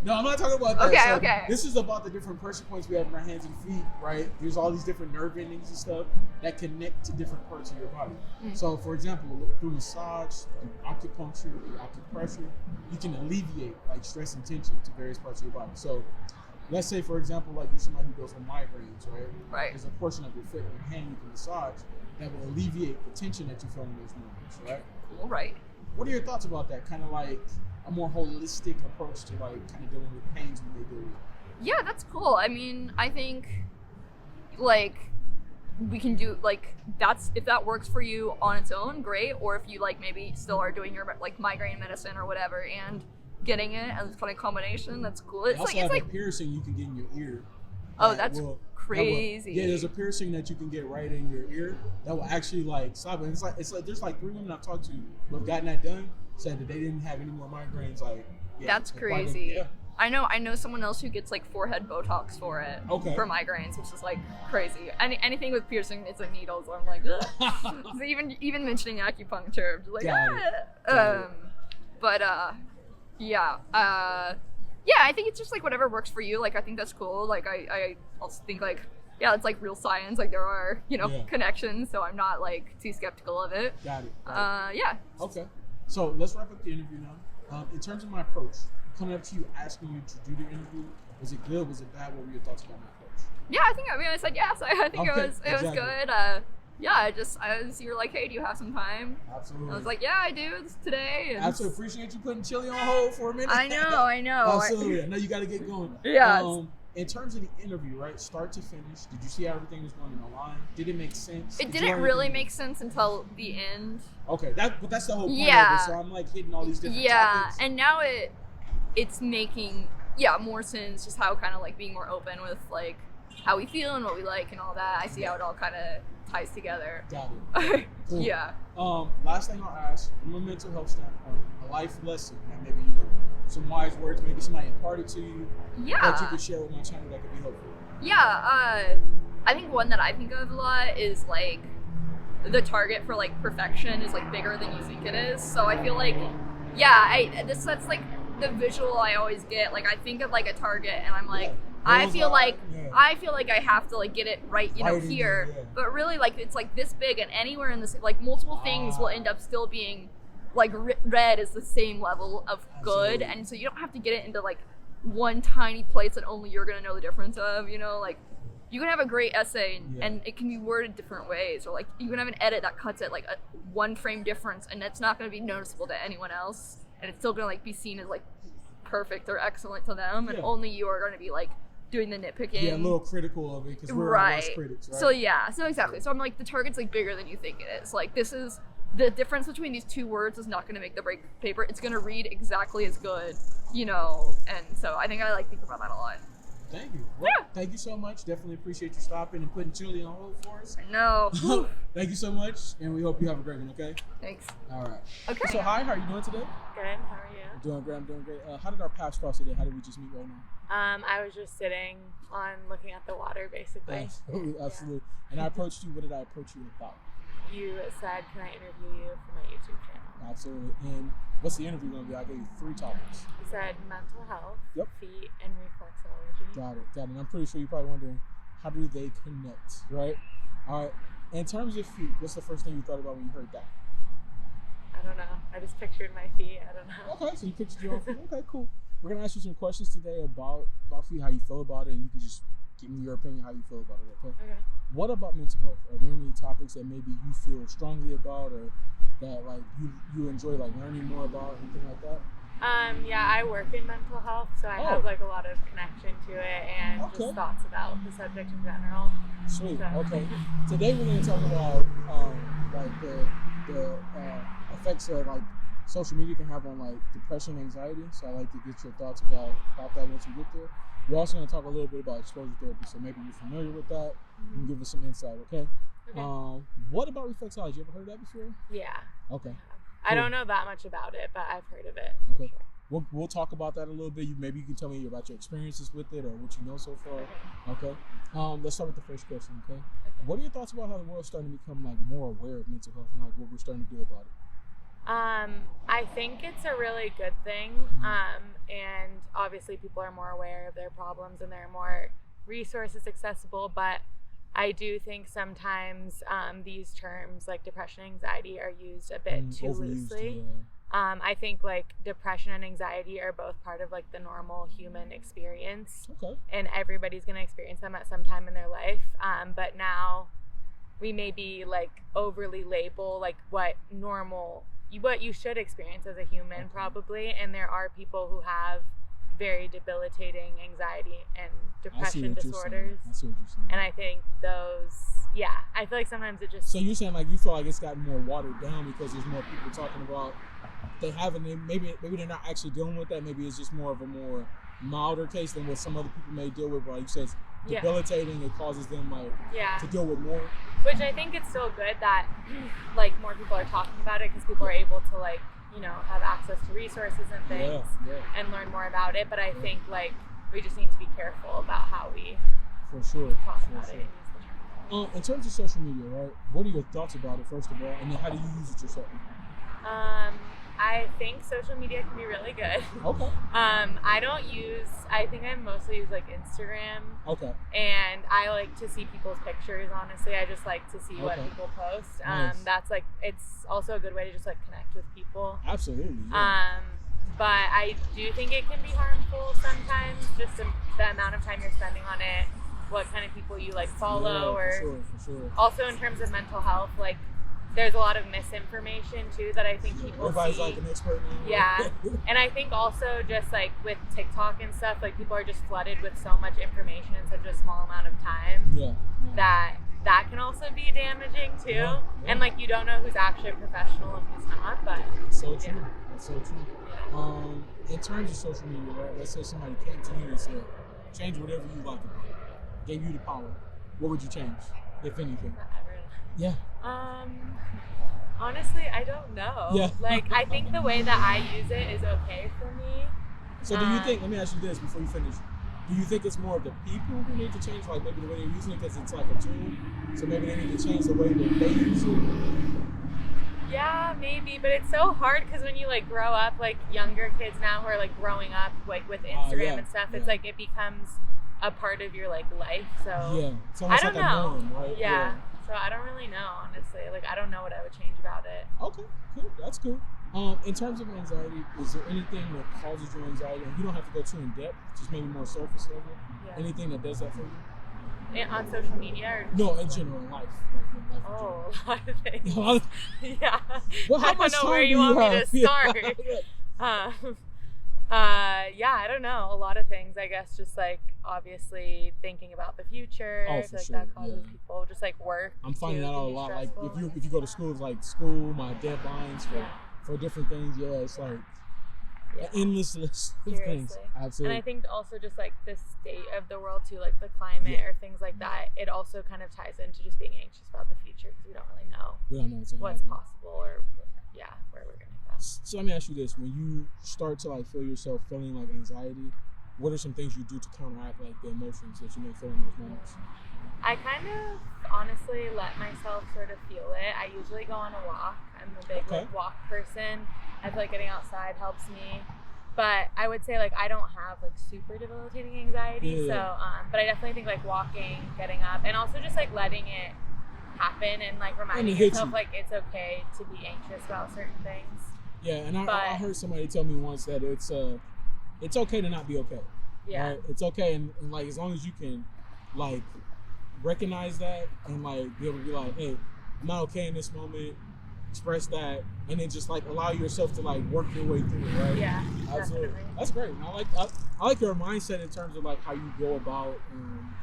Speaker 2: No, I'm not talking about that.
Speaker 1: Okay.
Speaker 2: This is about the different pressure points we have in our hands and feet, right? There's all these different nerve endings and stuff that connect to different parts of your body. So, for example, through massage, through acupuncture, through acupressure, you can alleviate like stress and tension to various parts of your body. So, let's say, for example, like you're somebody who goes with migraines, right?
Speaker 1: Right.
Speaker 2: There's a portion of your foot and your hand you can massage that will alleviate the tension that you feel in those moments, right?
Speaker 1: All right.
Speaker 2: What are your thoughts about that? Kind of like a more holistic approach to like kind of dealing with pains when they do it.
Speaker 1: Yeah, that's cool. I mean, I think like we can do like that's if that works for you on its own, great. Or if you like maybe still are doing your like migraine medicine or whatever and getting it as kind of combination, that's cool. It's
Speaker 2: also like a piercing you can get in your ear.
Speaker 1: Oh, that's crazy.
Speaker 2: There's a piercing that you can get right in your ear that will actually like stop it. It's like there's like 3 women I've talked to who have gotten that done, said that they didn't have any more migraines. Like,
Speaker 1: that's crazy. I know someone else who gets like forehead Botox for it for migraines, which is like crazy. Anything with piercing, it's a needle, so I'm like, so even mentioning acupuncture, I'm just like, yeah, I think it's just like whatever works for you. Like, I think that's cool. Like, I also think like, yeah, it's like real science. Like, there are, connections. So I'm not like too skeptical of it.
Speaker 2: Got it.
Speaker 1: Yeah.
Speaker 2: Okay. So let's wrap up the interview now. In terms of my approach, coming up to you, asking you to do the interview, was it good? Was it bad? What were your thoughts about my approach?
Speaker 1: Yeah, I said yes. I think it was good. Yeah, you were like, hey, do you have some time?
Speaker 2: Absolutely.
Speaker 1: I was like, yeah, I do. It's today. And
Speaker 2: absolutely appreciate you putting chili on hold for a minute.
Speaker 1: I know.
Speaker 2: Absolutely. I know you got to get going.
Speaker 1: Yeah.
Speaker 2: In terms of the interview, right, start to finish, did you see how everything was going in the line? Did it make sense?
Speaker 1: It didn't really make sense until the end.
Speaker 2: Okay, but that's the whole point of it. So I'm like hitting all these different topics.
Speaker 1: And now it's making more sense, just how kind of like being more open with like how we feel and what we like and all that. I see how it all kind of ties together.
Speaker 2: Got it. Cool.
Speaker 1: Yeah.
Speaker 2: Last thing I'll ask, from a mental health standpoint, a life lesson that maybe some wise words, maybe somebody imparted to you that you could share with my channel that could be helpful.
Speaker 1: Yeah. I think one that I think of a lot is like the target for like perfection is like bigger than you think it is. So I feel like, that's like the visual I always get. Like, I think of like a target and I'm like, I feel like I have to like get it right, here. But really, like, it's like this big, and anywhere in this, like, multiple things will end up still being like red is the same level of good, and so you don't have to get it into like one tiny place that only you're gonna know the difference of. Like, you can have a great essay and it can be worded different ways, or like you can have an edit that cuts it like a 1 frame difference, and it's not gonna be noticeable to anyone else, and it's still gonna like be seen as like perfect or excellent to them, and only you are gonna be like doing the nitpicking.
Speaker 2: Yeah, a little critical of it because we're worst critics, right?
Speaker 1: So exactly. So I'm like, the target's like bigger than you think it is. Like, this is the difference between these 2 words is not going to make the break paper. It's going to read exactly as good, and so I think I like think about that a lot.
Speaker 2: Thank you. Well, thank you so much. Definitely appreciate you stopping and putting chili on hold for us.
Speaker 1: I know.
Speaker 2: Thank you so much, and we hope you have a great one, okay?
Speaker 1: Thanks.
Speaker 2: All right.
Speaker 1: Okay.
Speaker 2: So, hi, how are you doing today?
Speaker 3: Good, how are you?
Speaker 2: I'm doing great. How did our paths cross today? How did we just meet right now?
Speaker 3: I was just sitting looking at the water, basically.
Speaker 2: Absolutely. And I approached you. What did I approach you about?
Speaker 3: You said, can I interview you for my YouTube channel?
Speaker 2: Absolutely. And what's the interview going to be? I gave you 3 topics.
Speaker 3: You said mental health,
Speaker 2: Yep.
Speaker 3: feet, and reflexology.
Speaker 2: Got it. And I'm pretty sure you're probably wondering, how do they connect, right? All right. In terms of feet, what's the first thing you thought about when you heard that?
Speaker 3: I don't know. I just pictured my feet. I don't know.
Speaker 2: Okay, so you pictured your own feet. Okay, cool. We're going to ask you some questions today about feet, how you feel about it, and you can just give me your opinion, how you feel about it, okay?
Speaker 3: Okay.
Speaker 2: What about mental health? Are there any topics that maybe you feel strongly about, or that like you enjoy like learning more about, anything like that?
Speaker 3: Yeah, I work in mental health, so I have like a lot of connection to it and just thoughts about the subject in general.
Speaker 2: Sweet.
Speaker 3: So.
Speaker 2: Okay. Today we're going to talk about like the effects that like social media can have on like depression, anxiety. So I'd like to get your thoughts about that once we get there. We're also going to talk a little bit about exposure therapy, so maybe you're familiar with that. You can give us some insight, okay? What about reflexology? You ever heard of that before?
Speaker 3: Yeah.
Speaker 2: Okay.
Speaker 3: I don't know that much about it, but I've heard of it.
Speaker 2: Okay.
Speaker 3: Sure.
Speaker 2: We'll talk about that a little bit. Maybe you can tell me about your experiences with it or what you know so far. Okay. Let's start with the first question, okay? What are your thoughts about how the world's starting to become like more aware of mental health and like what we're starting to do about it?
Speaker 3: I think it's a really good thing. And obviously people are more aware of their problems and there are more resources accessible, but I do think sometimes these terms like depression and anxiety are used a bit too loosely. Yeah. I think like depression and anxiety are both part of like the normal human experience. Okay. And everybody's going to experience them at some time in their life. But now we maybe like overly label like what you should experience as a human probably. And there are people who have very debilitating anxiety and depression disorders.
Speaker 2: I see what you're saying.
Speaker 3: And I think I feel like sometimes it just...
Speaker 2: So you're saying like you feel like it's gotten more watered down because there's more people talking about maybe they're not actually dealing with that. Maybe it's just more of a more milder case than what some other people may deal with. Like you said, it's debilitating. It causes them to deal with more.
Speaker 3: Which I think it's still good that like more people are talking about it because people are able to like, have access to resources and things and learn more about it. But I think like we just need to be careful about how we talk about it.
Speaker 2: In terms of social media, right? What are your thoughts about it, first of all, and then how do you use it yourself?
Speaker 3: I think social media can be really good. Okay. I think I mostly use like Instagram. Okay. And I like to see people's pictures, honestly. I just like to see what people post. Nice. That's like, it's also a good way to just like connect with people. Absolutely. Yeah. But I do think it can be harmful sometimes, just the amount of time you're spending on it, what kind of people you like follow, for sure. Also in terms of mental health, like there's a lot of misinformation too that I think people
Speaker 2: everybody's
Speaker 3: see.
Speaker 2: Like an expert now.
Speaker 3: Yeah. And I think also just like with TikTok and stuff, like people are just flooded with so much information in such a small amount of time that can also be damaging too. Yeah. And like you don't know who's actually a professional and who's not, but
Speaker 2: so true. That's so true. Yeah. In terms of social media, right? Let's say somebody came to you and said, change whatever you like about it. Gave you the power. What would you change, if anything? Yeah.
Speaker 3: Honestly, I don't know.
Speaker 2: Yeah.
Speaker 3: Like, I think the way that I use it is okay for me.
Speaker 2: So do you think, let me ask you this before you finish. Do you think it's more of the people who need to change, like maybe the way they're using it because it's like a tool? So maybe they need to change the way that they use it?
Speaker 3: Yeah, maybe, but it's so hard because when you like grow up, like younger kids now who are like growing up like with Instagram and stuff, it's like it becomes a part of your like life. So
Speaker 2: it's almost
Speaker 3: I don't
Speaker 2: like
Speaker 3: know.
Speaker 2: A norm, right?
Speaker 3: Yeah. So I don't really know, honestly. Like I don't know what I would change about it.
Speaker 2: Okay, cool. That's cool. In terms of anxiety, is there anything that causes you anxiety? And you don't have to go too in depth, just maybe more surface level. Yeah. Anything that does that for you?
Speaker 3: On social media or
Speaker 2: no, in general, in life. Like in life
Speaker 3: a lot of things. Yeah.
Speaker 2: Well, how
Speaker 3: I don't know where you want me to start. I don't know. A lot of things, I guess, just like obviously thinking about the future. I feel like that causes people just like work.
Speaker 2: I'm finding that out a lot. Like if you go to school, it's like school, my deadlines for different things. Yeah, it's like an endless list of things. Absolutely.
Speaker 3: And I think also just like the state of the world too, like the climate or things like that. It also kind of ties into just being anxious about the future because we don't really know what's possible or where we're gonna go.
Speaker 2: So let me ask you this: when you start to like feel yourself feeling like anxiety, what are some things you do to counteract like the emotions that you may feel in those moments?
Speaker 3: I kind of honestly let myself sort of feel it. I usually go on a walk. I'm a big like walk person. I feel like getting outside helps me. But I would say like I don't have like super debilitating anxiety. So but I definitely think like walking, getting up, and also just like letting it happen and like reminding yourself like it's okay to be anxious about certain things.
Speaker 2: Yeah, and I heard somebody tell me once that it's okay to not be okay.
Speaker 3: Yeah.
Speaker 2: Right? It's okay and like as long as you can like recognize that and like be able to be like, hey, I'm not okay in this moment, express that, and then just like allow yourself to like work your way through it, right?
Speaker 3: Yeah,
Speaker 2: absolutely.
Speaker 3: Definitely.
Speaker 2: That's great. And I like your mindset in terms of like how you go about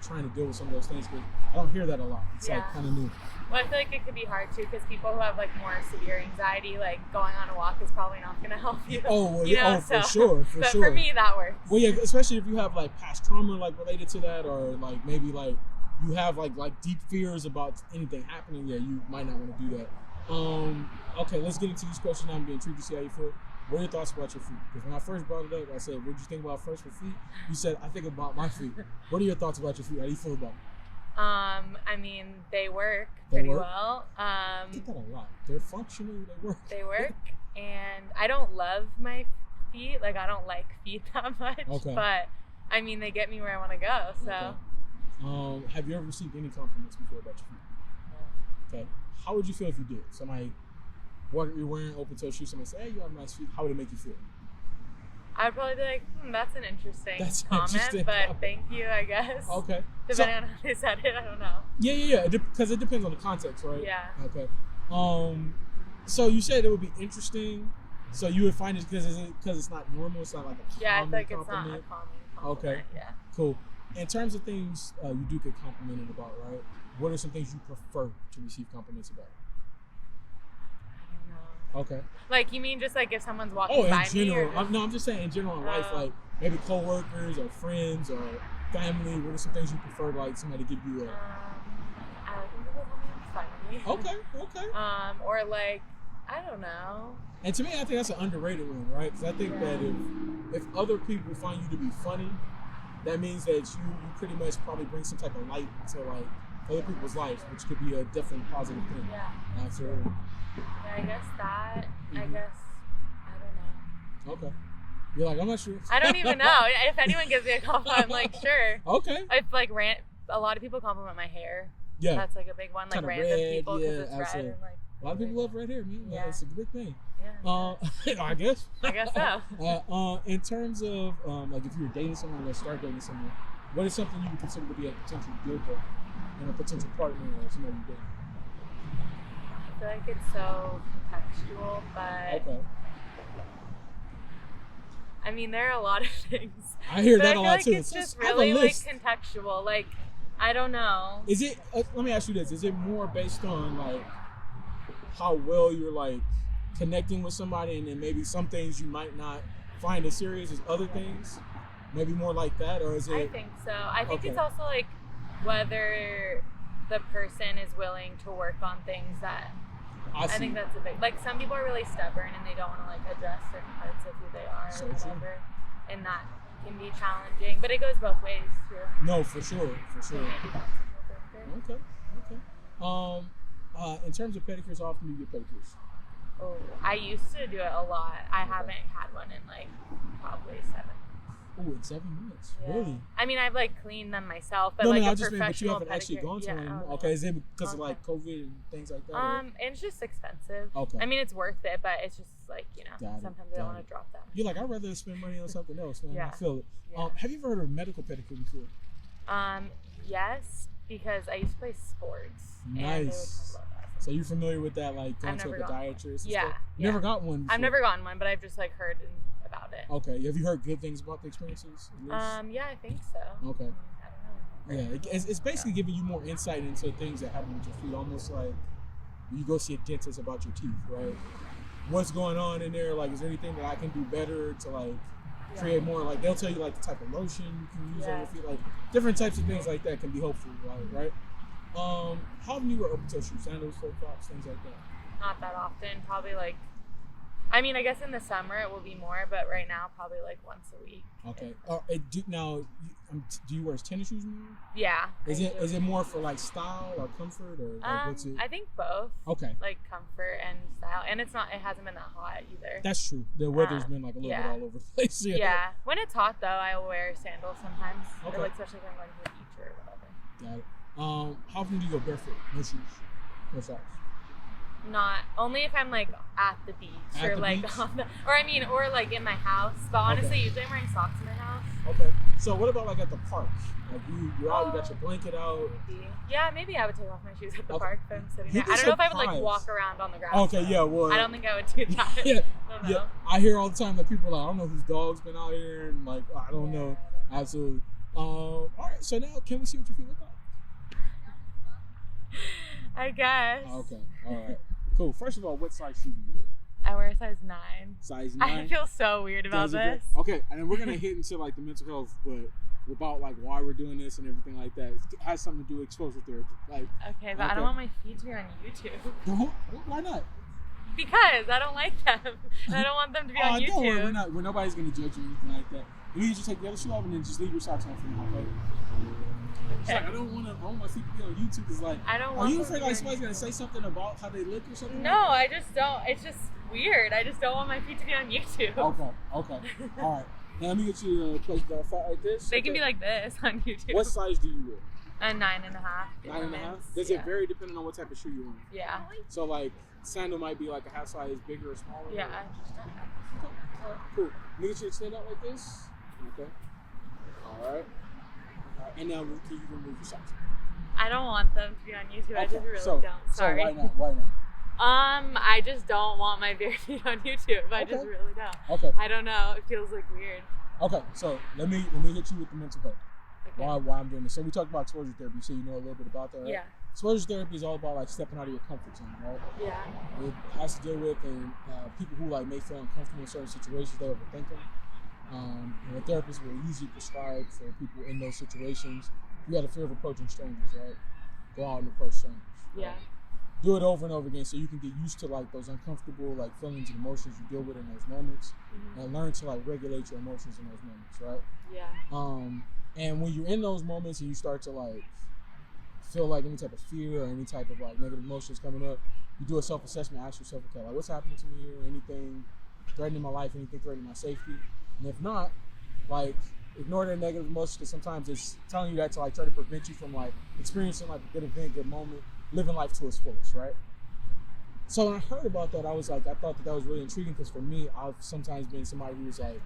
Speaker 2: trying to deal with some of those things, because I don't hear that a lot. It's like kind of new.
Speaker 3: Well, I feel like it could be hard too, because people who have like more severe anxiety, like going on a walk is probably not going to help you.
Speaker 2: Oh, well,
Speaker 3: you know?
Speaker 2: for sure.
Speaker 3: But for me, that works.
Speaker 2: Well, yeah, especially if you have like past trauma like related to that, or like maybe like you have like deep fears about anything happening. Yeah, you might not want to do that. Okay, let's get into these questions now. I'm being intrigued to see how you feel. What are your thoughts about your feet? Because when I first brought it up, I said, what did you think about first for feet? You said, I think about my feet. What are your thoughts about your feet? How do you feel about them?
Speaker 3: I mean, they work pretty well.
Speaker 2: I get that a lot. They're functional, they work.
Speaker 3: They work, and I don't love my feet. Like, I don't like feet that much. Okay. But, I mean, they get me where I want to go, so.
Speaker 2: Okay. Have you ever received any compliments before about your feet? No. Okay. How would you feel if you did? Somebody, what you're wearing, open-toe shoes, somebody say, hey, you have nice feet. How would it make you feel?
Speaker 3: I'd probably be like, that's an interesting comment, but thank you, I guess.
Speaker 2: Okay.
Speaker 3: Depending on how they said it, I don't know.
Speaker 2: Yeah. Because it depends on the context, right?
Speaker 3: Yeah.
Speaker 2: Okay. So you said it would be interesting. So you would find it because it's not normal. It's not like a common
Speaker 3: I think
Speaker 2: compliment.
Speaker 3: It's not a common compliment. Okay. Yeah.
Speaker 2: Cool. In terms of things you do get complimented about, right? What are some things you prefer to receive compliments about? Okay.
Speaker 3: Like, you mean just like if someone's walking by
Speaker 2: me? Oh, in general.
Speaker 3: Me
Speaker 2: I'm just saying in general in life, like maybe coworkers or friends or family. What are some things you prefer, like somebody give you a?
Speaker 3: I think people tell me I'm funny.
Speaker 2: Okay.
Speaker 3: Or like, I don't know.
Speaker 2: And to me, I think that's an underrated one, right? Because I think that if other people find you to be funny, that means that you pretty much probably bring some type of light into like other people's lives, which could be a definitely positive thing.
Speaker 3: Yeah.
Speaker 2: Absolutely.
Speaker 3: Yeah, I guess that. I guess, I don't know.
Speaker 2: Okay. You're like, I'm not sure.
Speaker 3: I don't even know. If anyone gives me a compliment, I'm like, sure.
Speaker 2: Okay.
Speaker 3: If like a lot of people compliment my hair.
Speaker 2: Yeah.
Speaker 3: That's like a big one. Like
Speaker 2: kinda
Speaker 3: random
Speaker 2: red,
Speaker 3: people because
Speaker 2: yeah,
Speaker 3: it's
Speaker 2: absolutely.
Speaker 3: red. And, like,
Speaker 2: a lot of people love red hair, man.
Speaker 3: Yeah.
Speaker 2: It's a big thing.
Speaker 3: Yeah.
Speaker 2: I guess.
Speaker 3: I guess so.
Speaker 2: In terms of like if you were dating someone or start dating someone, what is something you would consider to be a potential deal breaker in a potential partner or somebody you date?
Speaker 3: I feel like it's so contextual, but I mean, there are a lot of things.
Speaker 2: I hear that
Speaker 3: a lot
Speaker 2: like too.
Speaker 3: It's just really like contextual. Like, I don't know.
Speaker 2: Is it? Let me ask you this: is it more based on like how well you're like connecting with somebody, and then maybe some things you might not find as serious as other things? Maybe more like that, or is it?
Speaker 3: I think so. I think it's also like whether the person is willing to work on things that. I think that's a big. Like, some people are really stubborn and they don't want to like address certain parts of who they are or whatever, and that can be challenging. But it goes both ways too.
Speaker 2: No, for sure.
Speaker 3: So maybe that's a deal breaker.
Speaker 2: Okay. In terms of pedicures, how often do you get pedicures?
Speaker 3: Oh, I used to do it a lot. I haven't had one in like probably 7 months.
Speaker 2: Oh, in 7 months? Yeah. Really?
Speaker 3: I mean, I've like cleaned them myself, but like a professional
Speaker 2: but you haven't actually gone to one. Okay, is it because of like COVID and things like that?
Speaker 3: It's just expensive.
Speaker 2: Okay.
Speaker 3: I mean, it's worth it, but it's just like, sometimes I don't want to drop them.
Speaker 2: You're like, I'd rather spend money on something else, man.
Speaker 3: Yeah.
Speaker 2: I feel it.
Speaker 3: Yeah.
Speaker 2: Have you ever heard of medical pedicure before?
Speaker 3: Yes, because I used to play sports.
Speaker 2: Nice. So you're familiar with that, like going to a podiatrist? Yeah. You never got one before?
Speaker 3: I've never gotten one, but I've just like heard about it.
Speaker 2: Okay. Have you heard good things about the experiences?
Speaker 3: Yeah, I think so.
Speaker 2: Okay.
Speaker 3: I don't know.
Speaker 2: Yeah, it's basically giving you more insight into things that happen with your feet, almost like you go see a dentist about your teeth, right? What's going on in there? Like, is there anything that I can do better to like create more? Like, they'll tell you like the type of lotion you can use on your feet, like different types of things like that can be helpful, right? How often do you wear open toe shoes, sandals, flip flops, things like that?
Speaker 3: Not that often. Probably like I mean, I guess in the summer it will be more, but right now probably like once a week.
Speaker 2: Okay. Do you wear tennis shoes more?
Speaker 3: Yeah.
Speaker 2: Is it more for like style or comfort or like what's it?
Speaker 3: I think both.
Speaker 2: Okay.
Speaker 3: Like comfort and style, and it hasn't been that hot either.
Speaker 2: That's true. The weather's been like a little bit all over the place.
Speaker 3: Yeah. When it's hot though, I will wear sandals sometimes.
Speaker 2: Okay.
Speaker 3: Or like especially if I'm going to the beach or whatever.
Speaker 2: Got it. How often do you go barefoot? No shoes. No socks.
Speaker 3: Not only if I'm like at the beach or like on the, or like in my house. But honestly, usually I'm wearing socks in my house.
Speaker 2: Okay. So what about like at the park? Like you're out, you got your blanket out.
Speaker 3: Maybe. Yeah, maybe I would take off my shoes at the park if I'm sitting there.
Speaker 2: You'd be
Speaker 3: I don't know if I would like
Speaker 2: surprised.
Speaker 3: walk around on the grass.
Speaker 2: Okay,
Speaker 3: though.
Speaker 2: yeah, well.
Speaker 3: I don't think I would do that.
Speaker 2: Yeah,
Speaker 3: I don't know.
Speaker 2: yeah. I hear all the time that people are like, I don't know whose dog's been out here, and like I don't know. Absolutely. All right. So now, can we see what your feet look like?
Speaker 3: I guess.
Speaker 2: Okay. All right. Cool. First of all, what size shoe do you wear?
Speaker 3: I wear a size 9.
Speaker 2: Size 9?
Speaker 3: I feel so weird about this.
Speaker 2: Okay, and then we're going to hit into like the mental health, but about like why we're doing this and everything like that. It has something to do with exposure therapy. Like,
Speaker 3: okay, but I don't want my feet to be on YouTube.
Speaker 2: Why not?
Speaker 3: Because I don't like them. And I don't want them to be on YouTube.
Speaker 2: Don't worry, we're nobody's going to judge you or anything like that. You need to take the other shoe off and then just leave your socks on for now, okay? It's like, I don't want my feet to be on YouTube. It's like,
Speaker 3: I don't want
Speaker 2: are you afraid like somebody's going to say something about how they look or something?
Speaker 3: No, I just don't. It's just weird. I just don't want my feet to be on YouTube.
Speaker 2: Okay. All right. Now let me get you to place the fat like this.
Speaker 3: They can be like this on YouTube.
Speaker 2: What size do you wear?
Speaker 3: A 9.5.
Speaker 2: 9.5? Does it vary depending on what type of shoe you're wearing?
Speaker 3: Yeah.
Speaker 2: So like sandal might be like a half size bigger or smaller?
Speaker 3: Yeah.
Speaker 2: Okay. All right, cool. Let me get you to stand out like this. Okay. All right. And now can you remove your socks?
Speaker 3: I don't want them to be on YouTube.
Speaker 2: Okay.
Speaker 3: I just really don't. Sorry.
Speaker 2: So why not?
Speaker 3: I just don't want my bare feet on YouTube. I just really don't.
Speaker 2: Okay.
Speaker 3: I don't know. It feels like weird.
Speaker 2: Okay, so let me hit you with the mental health.
Speaker 3: Okay.
Speaker 2: Why I'm doing this. So we talked about exposure therapy, so you know a little bit about that, right?
Speaker 3: Yeah.
Speaker 2: Exposure therapy is all about like stepping out of your comfort zone, right?
Speaker 3: Yeah.
Speaker 2: It has to deal with people who like may feel uncomfortable in certain situations, they overthink them. And a therapist will usually prescribe for people in those situations. You have the fear of approaching strangers, right? Go out and approach strangers. Right?
Speaker 3: Yeah.
Speaker 2: Do it over and over again so you can get used to like those uncomfortable like feelings and emotions you deal with in those moments, and learn to like regulate your emotions in those moments, right?
Speaker 3: Yeah.
Speaker 2: And when you're in those moments and you start to like feel like any type of fear or any type of like negative emotions coming up, you do a self-assessment, ask yourself, okay, like what's happening to me here? Anything threatening my life? Anything threatening my safety? And if not, like ignore the negative emotions, because sometimes it's telling you that to like try to prevent you from like experiencing like a good event, good moment, living life to its fullest, right? So when I heard about that, I thought that was really intriguing, because for me, I've sometimes been somebody who's like,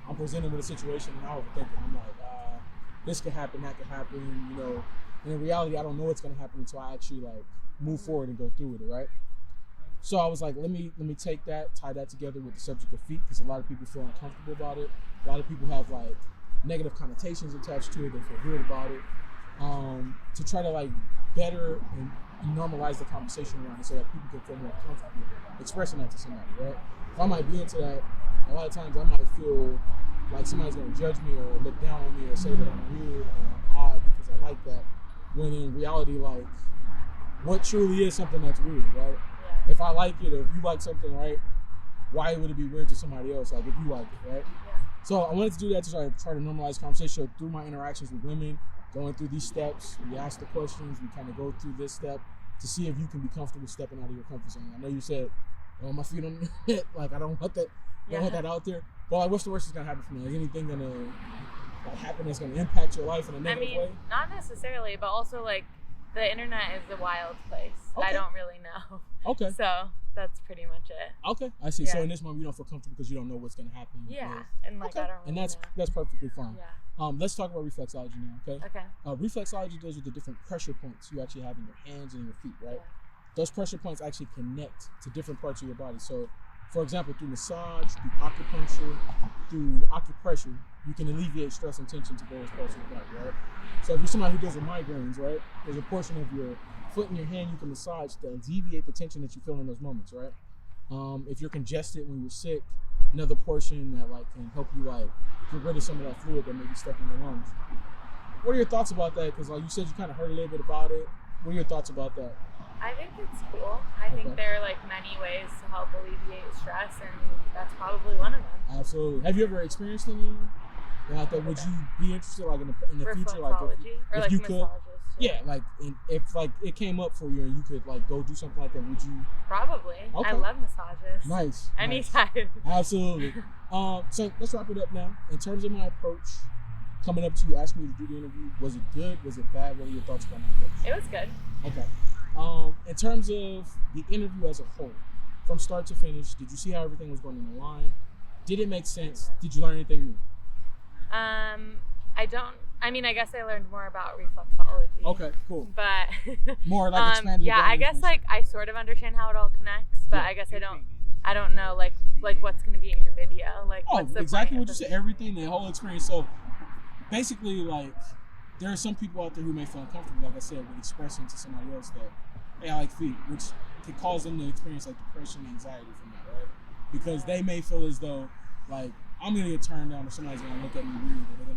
Speaker 2: I'm presented with a situation and I overthink it. I'm like, this could happen, that could happen, you know. And in reality, I don't know what's gonna happen until I actually like move forward and go through with it, right? So I was like, let me take that, tie that together with the subject of feet, because a lot of people feel uncomfortable about it. A lot of people have like negative connotations attached to it. They feel weird about it. To try to like better and normalize the conversation around it so that people can feel more comfortable expressing that to somebody, right? If I might be into that, a lot of times I might feel like somebody's gonna judge me or look down on me or say that I'm weird or odd because I like that, when in reality, like, what truly is something that's weird, right? Yeah. If I like it, or if you like something, right, why would it be weird to somebody else, like if you like it, right? Yeah. So I wanted to do that to try to normalize conversation. So through my interactions with women, going through these steps, we ask the questions, we kind of go through this step to see if you can be comfortable stepping out of your comfort zone. I know you said, oh, my feet on the net, like I don't want that, don't want that out there. But like, what's the worst that's gonna happen for me? Is anything gonna like happen that's gonna impact your life in a negative way?
Speaker 3: Not necessarily, but also like the internet is a wild place.
Speaker 2: Okay.
Speaker 3: I don't really know.
Speaker 2: Okay.
Speaker 3: So that's pretty much it.
Speaker 2: Okay, I see.
Speaker 3: Yeah.
Speaker 2: So in this moment, you don't feel comfortable because you don't know what's gonna happen.
Speaker 3: Yeah, and like I don't really know.
Speaker 2: That's perfectly fine.
Speaker 3: Yeah.
Speaker 2: Let's talk about reflexology now, okay?
Speaker 3: Okay.
Speaker 2: Reflexology deals with the different pressure points you actually have in your hands and your feet, right? Yeah. Those pressure points actually connect to different parts of your body. So, for example, through massage, through acupuncture, through acupressure, you can alleviate stress and tension to various parts of your body, right? So if you're somebody who deals with migraines, right, there's a portion of your foot and your hand you can massage to alleviate the tension that you feel in those moments, right? If you're congested when you're sick, another portion that like can help you like get rid of some of that fluid that may be stuck in your lungs. What are your thoughts about that? Because like you said, you kind of heard a little bit about it. What are your thoughts about that?
Speaker 3: I think it's cool. I think
Speaker 2: Okay.
Speaker 3: there are like many ways to help alleviate stress, and that's probably one of them.
Speaker 2: Absolutely. Have you ever experienced any like that? Would you be interested, like in the future, like
Speaker 3: Reflexology, or
Speaker 2: if
Speaker 3: like
Speaker 2: you
Speaker 3: a
Speaker 2: could?
Speaker 3: massageist.
Speaker 2: Yeah, like if like it came up for you and you could like go do something like that, would you?
Speaker 3: Probably.
Speaker 2: Okay.
Speaker 3: I love massages.
Speaker 2: Nice.
Speaker 3: Anytime.
Speaker 2: Absolutely. So let's wrap it up now. In terms of my approach, coming up to you, asking you to do the interview, was it good? Was it bad? What are your thoughts about my approach?
Speaker 3: It was good.
Speaker 2: Okay. In terms of the interview as a whole, from start to finish, did you see how everything was going in the line? Did it make sense? Did you learn anything new?
Speaker 3: I guess I learned more about reflexology.
Speaker 2: Okay, cool.
Speaker 3: But
Speaker 2: More like expanded.
Speaker 3: yeah, I guess like I sort of understand how it all connects, but
Speaker 2: Yeah.
Speaker 3: I guess I don't know like what's going to be in your video. Like what's the
Speaker 2: exactly
Speaker 3: point
Speaker 2: what
Speaker 3: of
Speaker 2: you
Speaker 3: this?
Speaker 2: said. Everything, the whole experience. So basically, like there are some people out there who may feel uncomfortable, like I said, with expressing to somebody else that, hey, I like feet, which could cause them to experience like depression, anxiety from that, right? Because they may feel as though like I'm gonna get turned down, or somebody's gonna look at me weird, or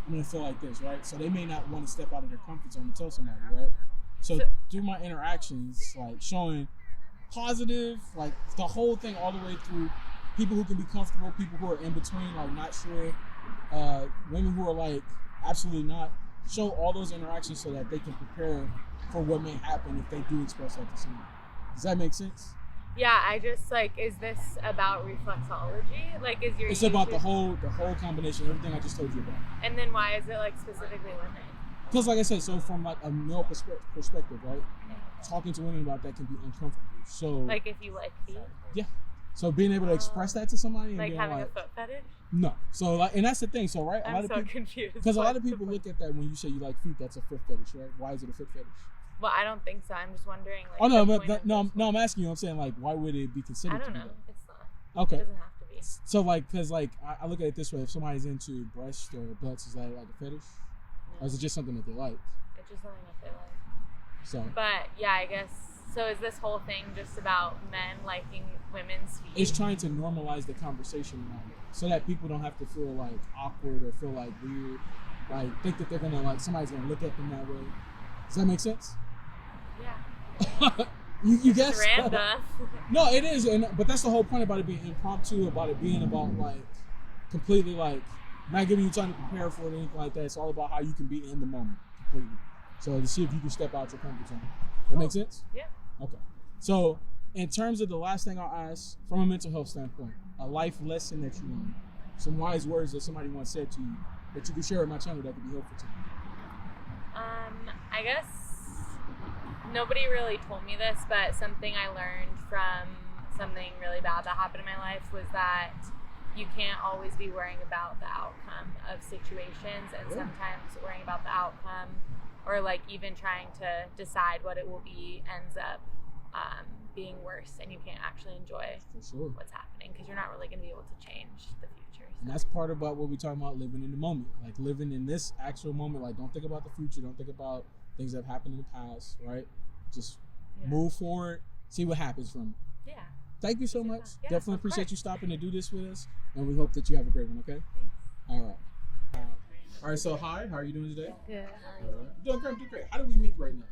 Speaker 2: I'm gonna feel like this, right? So they may not want to step out of their comfort zone to tell somebody, right? So through my interactions, like showing positive, like the whole thing all the way through, people who can be comfortable, people who are in between, like not sure, women who are like absolutely not, show all those interactions so that they can prepare for what may happen if they do express that to somebody. Does that make sense?
Speaker 3: Yeah, I just like, is this about reflexology? Like, is your
Speaker 2: It's about the
Speaker 3: YouTube-
Speaker 2: whole combination, everything I just told you about.
Speaker 3: And then why is it like specifically women?
Speaker 2: Because like I said, so from like a male perspective, right? Talking to women about that can be uncomfortable. So
Speaker 3: Like if you like feet,
Speaker 2: yeah. So being able to express that to somebody and
Speaker 3: like
Speaker 2: being
Speaker 3: having
Speaker 2: like,
Speaker 3: a foot fetish?
Speaker 2: no. So like, and that's the thing. So right, a lot
Speaker 3: I'm
Speaker 2: of
Speaker 3: so
Speaker 2: people,
Speaker 3: confused.
Speaker 2: because a lot of
Speaker 3: What's the
Speaker 2: people
Speaker 3: point?
Speaker 2: look at that when you say you like feet, that's a foot fetish, right? Why is it a foot fetish?
Speaker 3: Well, I don't think so. I'm just wondering. Like,
Speaker 2: Oh no,
Speaker 3: the
Speaker 2: but
Speaker 3: point of
Speaker 2: no,
Speaker 3: this
Speaker 2: no, I'm
Speaker 3: one.
Speaker 2: asking you. I'm saying like, why would it be considered
Speaker 3: I don't
Speaker 2: to be
Speaker 3: know.
Speaker 2: that?
Speaker 3: It's not.
Speaker 2: Okay.
Speaker 3: It doesn't have to be.
Speaker 2: So like, cause like I look at it this way: if somebody's into breasts or butts, is that like a fetish, or is it just something that they like?
Speaker 3: It's just something that they like.
Speaker 2: So
Speaker 3: But yeah, I guess. So is this whole thing just about men liking women's feet?
Speaker 2: it's trying to normalize the conversation around it, so that people don't have to feel like awkward or feel like weird, like think that they're gonna like somebody's gonna look at them that way. Does that make sense?
Speaker 3: Yeah.
Speaker 2: you guess?
Speaker 3: Random.
Speaker 2: No, it is, but that's the whole point about it being impromptu, about it being about like completely like not giving you time to prepare for it or anything like that. It's all about how you can be in the moment completely. So to see if you can step out your comfort zone. That makes sense?
Speaker 3: Yeah.
Speaker 2: Okay. So in terms of the last thing I'll ask, from a mental health standpoint, a life lesson that you learned, some wise words that somebody once said to you that you could share with my channel that could be helpful to you.
Speaker 3: I guess nobody really told me this, but something I learned from something really bad that happened in my life was that you can't always be worrying about the outcome of situations, and sometimes worrying about the outcome or like even trying to decide what it will be ends up being worse, and you can't actually enjoy what's happening because you're not really going to be able to change the future.
Speaker 2: And that's part about what we're talking about, living in the moment, like living in this actual moment. Like don't think about the future, don't think about things that have happened in the past, right? Just move forward, see what happens from it.
Speaker 3: Yeah.
Speaker 2: Thank you so much.
Speaker 3: Yeah,
Speaker 2: Definitely
Speaker 3: of
Speaker 2: appreciate
Speaker 3: course.
Speaker 2: you stopping to do this with us, and we hope that you have a great one, okay? All right. All right, so hi, how are you doing today?
Speaker 4: Good.
Speaker 2: Doing great. How do we meet right now?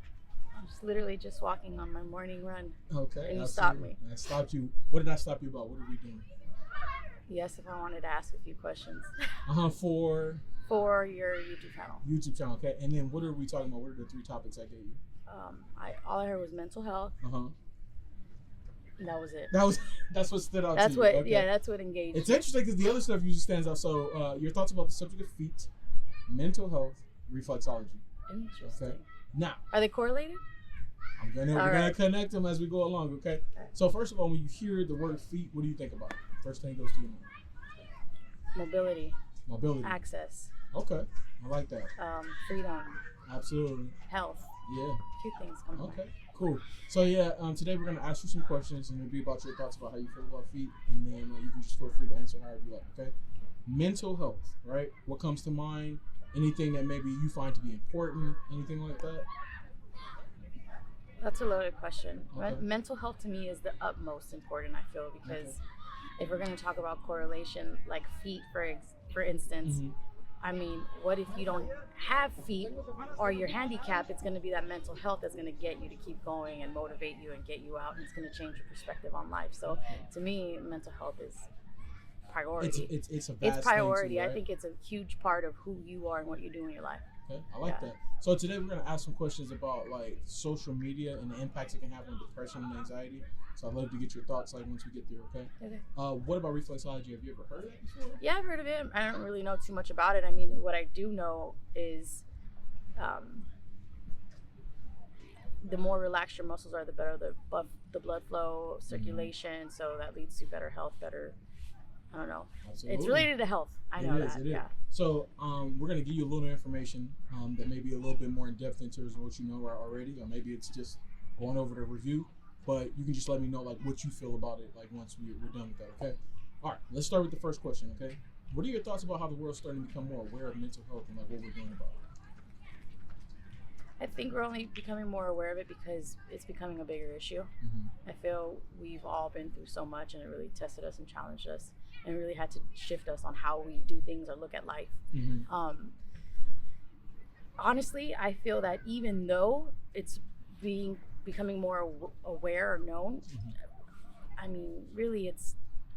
Speaker 4: I'm just literally just walking on my morning run.
Speaker 2: Okay.
Speaker 4: And you stopped me.
Speaker 2: I stopped you. What did I stop you about? What are we doing?
Speaker 4: Yes, if I wanted to ask a few questions
Speaker 2: For
Speaker 4: for your YouTube channel.
Speaker 2: YouTube channel, okay? And then what are we talking about? What are the 3 topics I gave you?
Speaker 4: All I heard was mental health. And that was it.
Speaker 2: That's what stood out
Speaker 4: That's
Speaker 2: to you.
Speaker 4: what.
Speaker 2: Okay.
Speaker 4: Yeah, that's what engaged.
Speaker 2: It's interesting because the other stuff usually stands out. So your thoughts about the subject of feet, mental health, reflexology.
Speaker 4: Interesting.
Speaker 2: Okay. Now,
Speaker 4: Are they correlated?
Speaker 2: we're gonna connect them as we go along. Okay. So first of all, when you hear the word feet, what do you think about? First thing goes to your mind. Mobility.
Speaker 4: Access.
Speaker 2: Okay. I like that.
Speaker 4: Freedom.
Speaker 2: Absolutely.
Speaker 4: Health.
Speaker 2: Yeah.
Speaker 4: 2 things come to
Speaker 2: Okay.
Speaker 4: mind.
Speaker 2: Cool. So today we're gonna ask you some questions, and it'll be about your thoughts about how you feel about feet, and then you can just feel free to answer however you like. Okay. Mental health, right? What comes to mind? Anything that maybe you find to be important? Anything like that?
Speaker 4: That's a loaded question.
Speaker 2: Okay.
Speaker 4: Mental health to me is the utmost important, I feel, because if we're going to talk about correlation, like feet, for instance, I mean, what if you don't have feet or you're handicapped? It's going to be that mental health that's going to get you to keep going and motivate you and get you out, and it's going to change your perspective on life. So to me, mental health is priority.
Speaker 2: It's a vast
Speaker 4: It's priority.
Speaker 2: thing too, right?
Speaker 4: I think it's a huge part of who you are and what you do in your life.
Speaker 2: Okay, I like that. So today we're gonna ask some questions about like social media and the impacts it can have on depression and anxiety. So I'd love to get your thoughts like once we get there. Okay.
Speaker 4: Okay.
Speaker 2: What about reflexology? Have you ever heard of it before?
Speaker 4: Yeah, I've heard of it. I don't really know too much about it. I mean, what I do know is the more relaxed your muscles are, the better the blood flow, circulation. So that leads to better health, I don't know.
Speaker 2: Absolutely.
Speaker 4: It's related to health. I know that. Yeah.
Speaker 2: So we're gonna give you a little information that may be a little bit more in depth in terms of what you know already, or maybe it's just going over the review. But you can just let me know like what you feel about it, like once we're done with that. Okay. All right. Let's start with the first question. Okay. What are your thoughts about how the world's starting to become more aware of mental health and like what we're doing about it?
Speaker 4: I think we're only becoming more aware of it because it's becoming a bigger issue.
Speaker 2: Mm-hmm.
Speaker 4: I feel we've all been through so much, and it really tested us and challenged us, and really had to shift us on how we do things or look at life.
Speaker 2: Mm-hmm.
Speaker 4: Honestly, I feel that even though it's becoming more aware or known, I mean, really, it's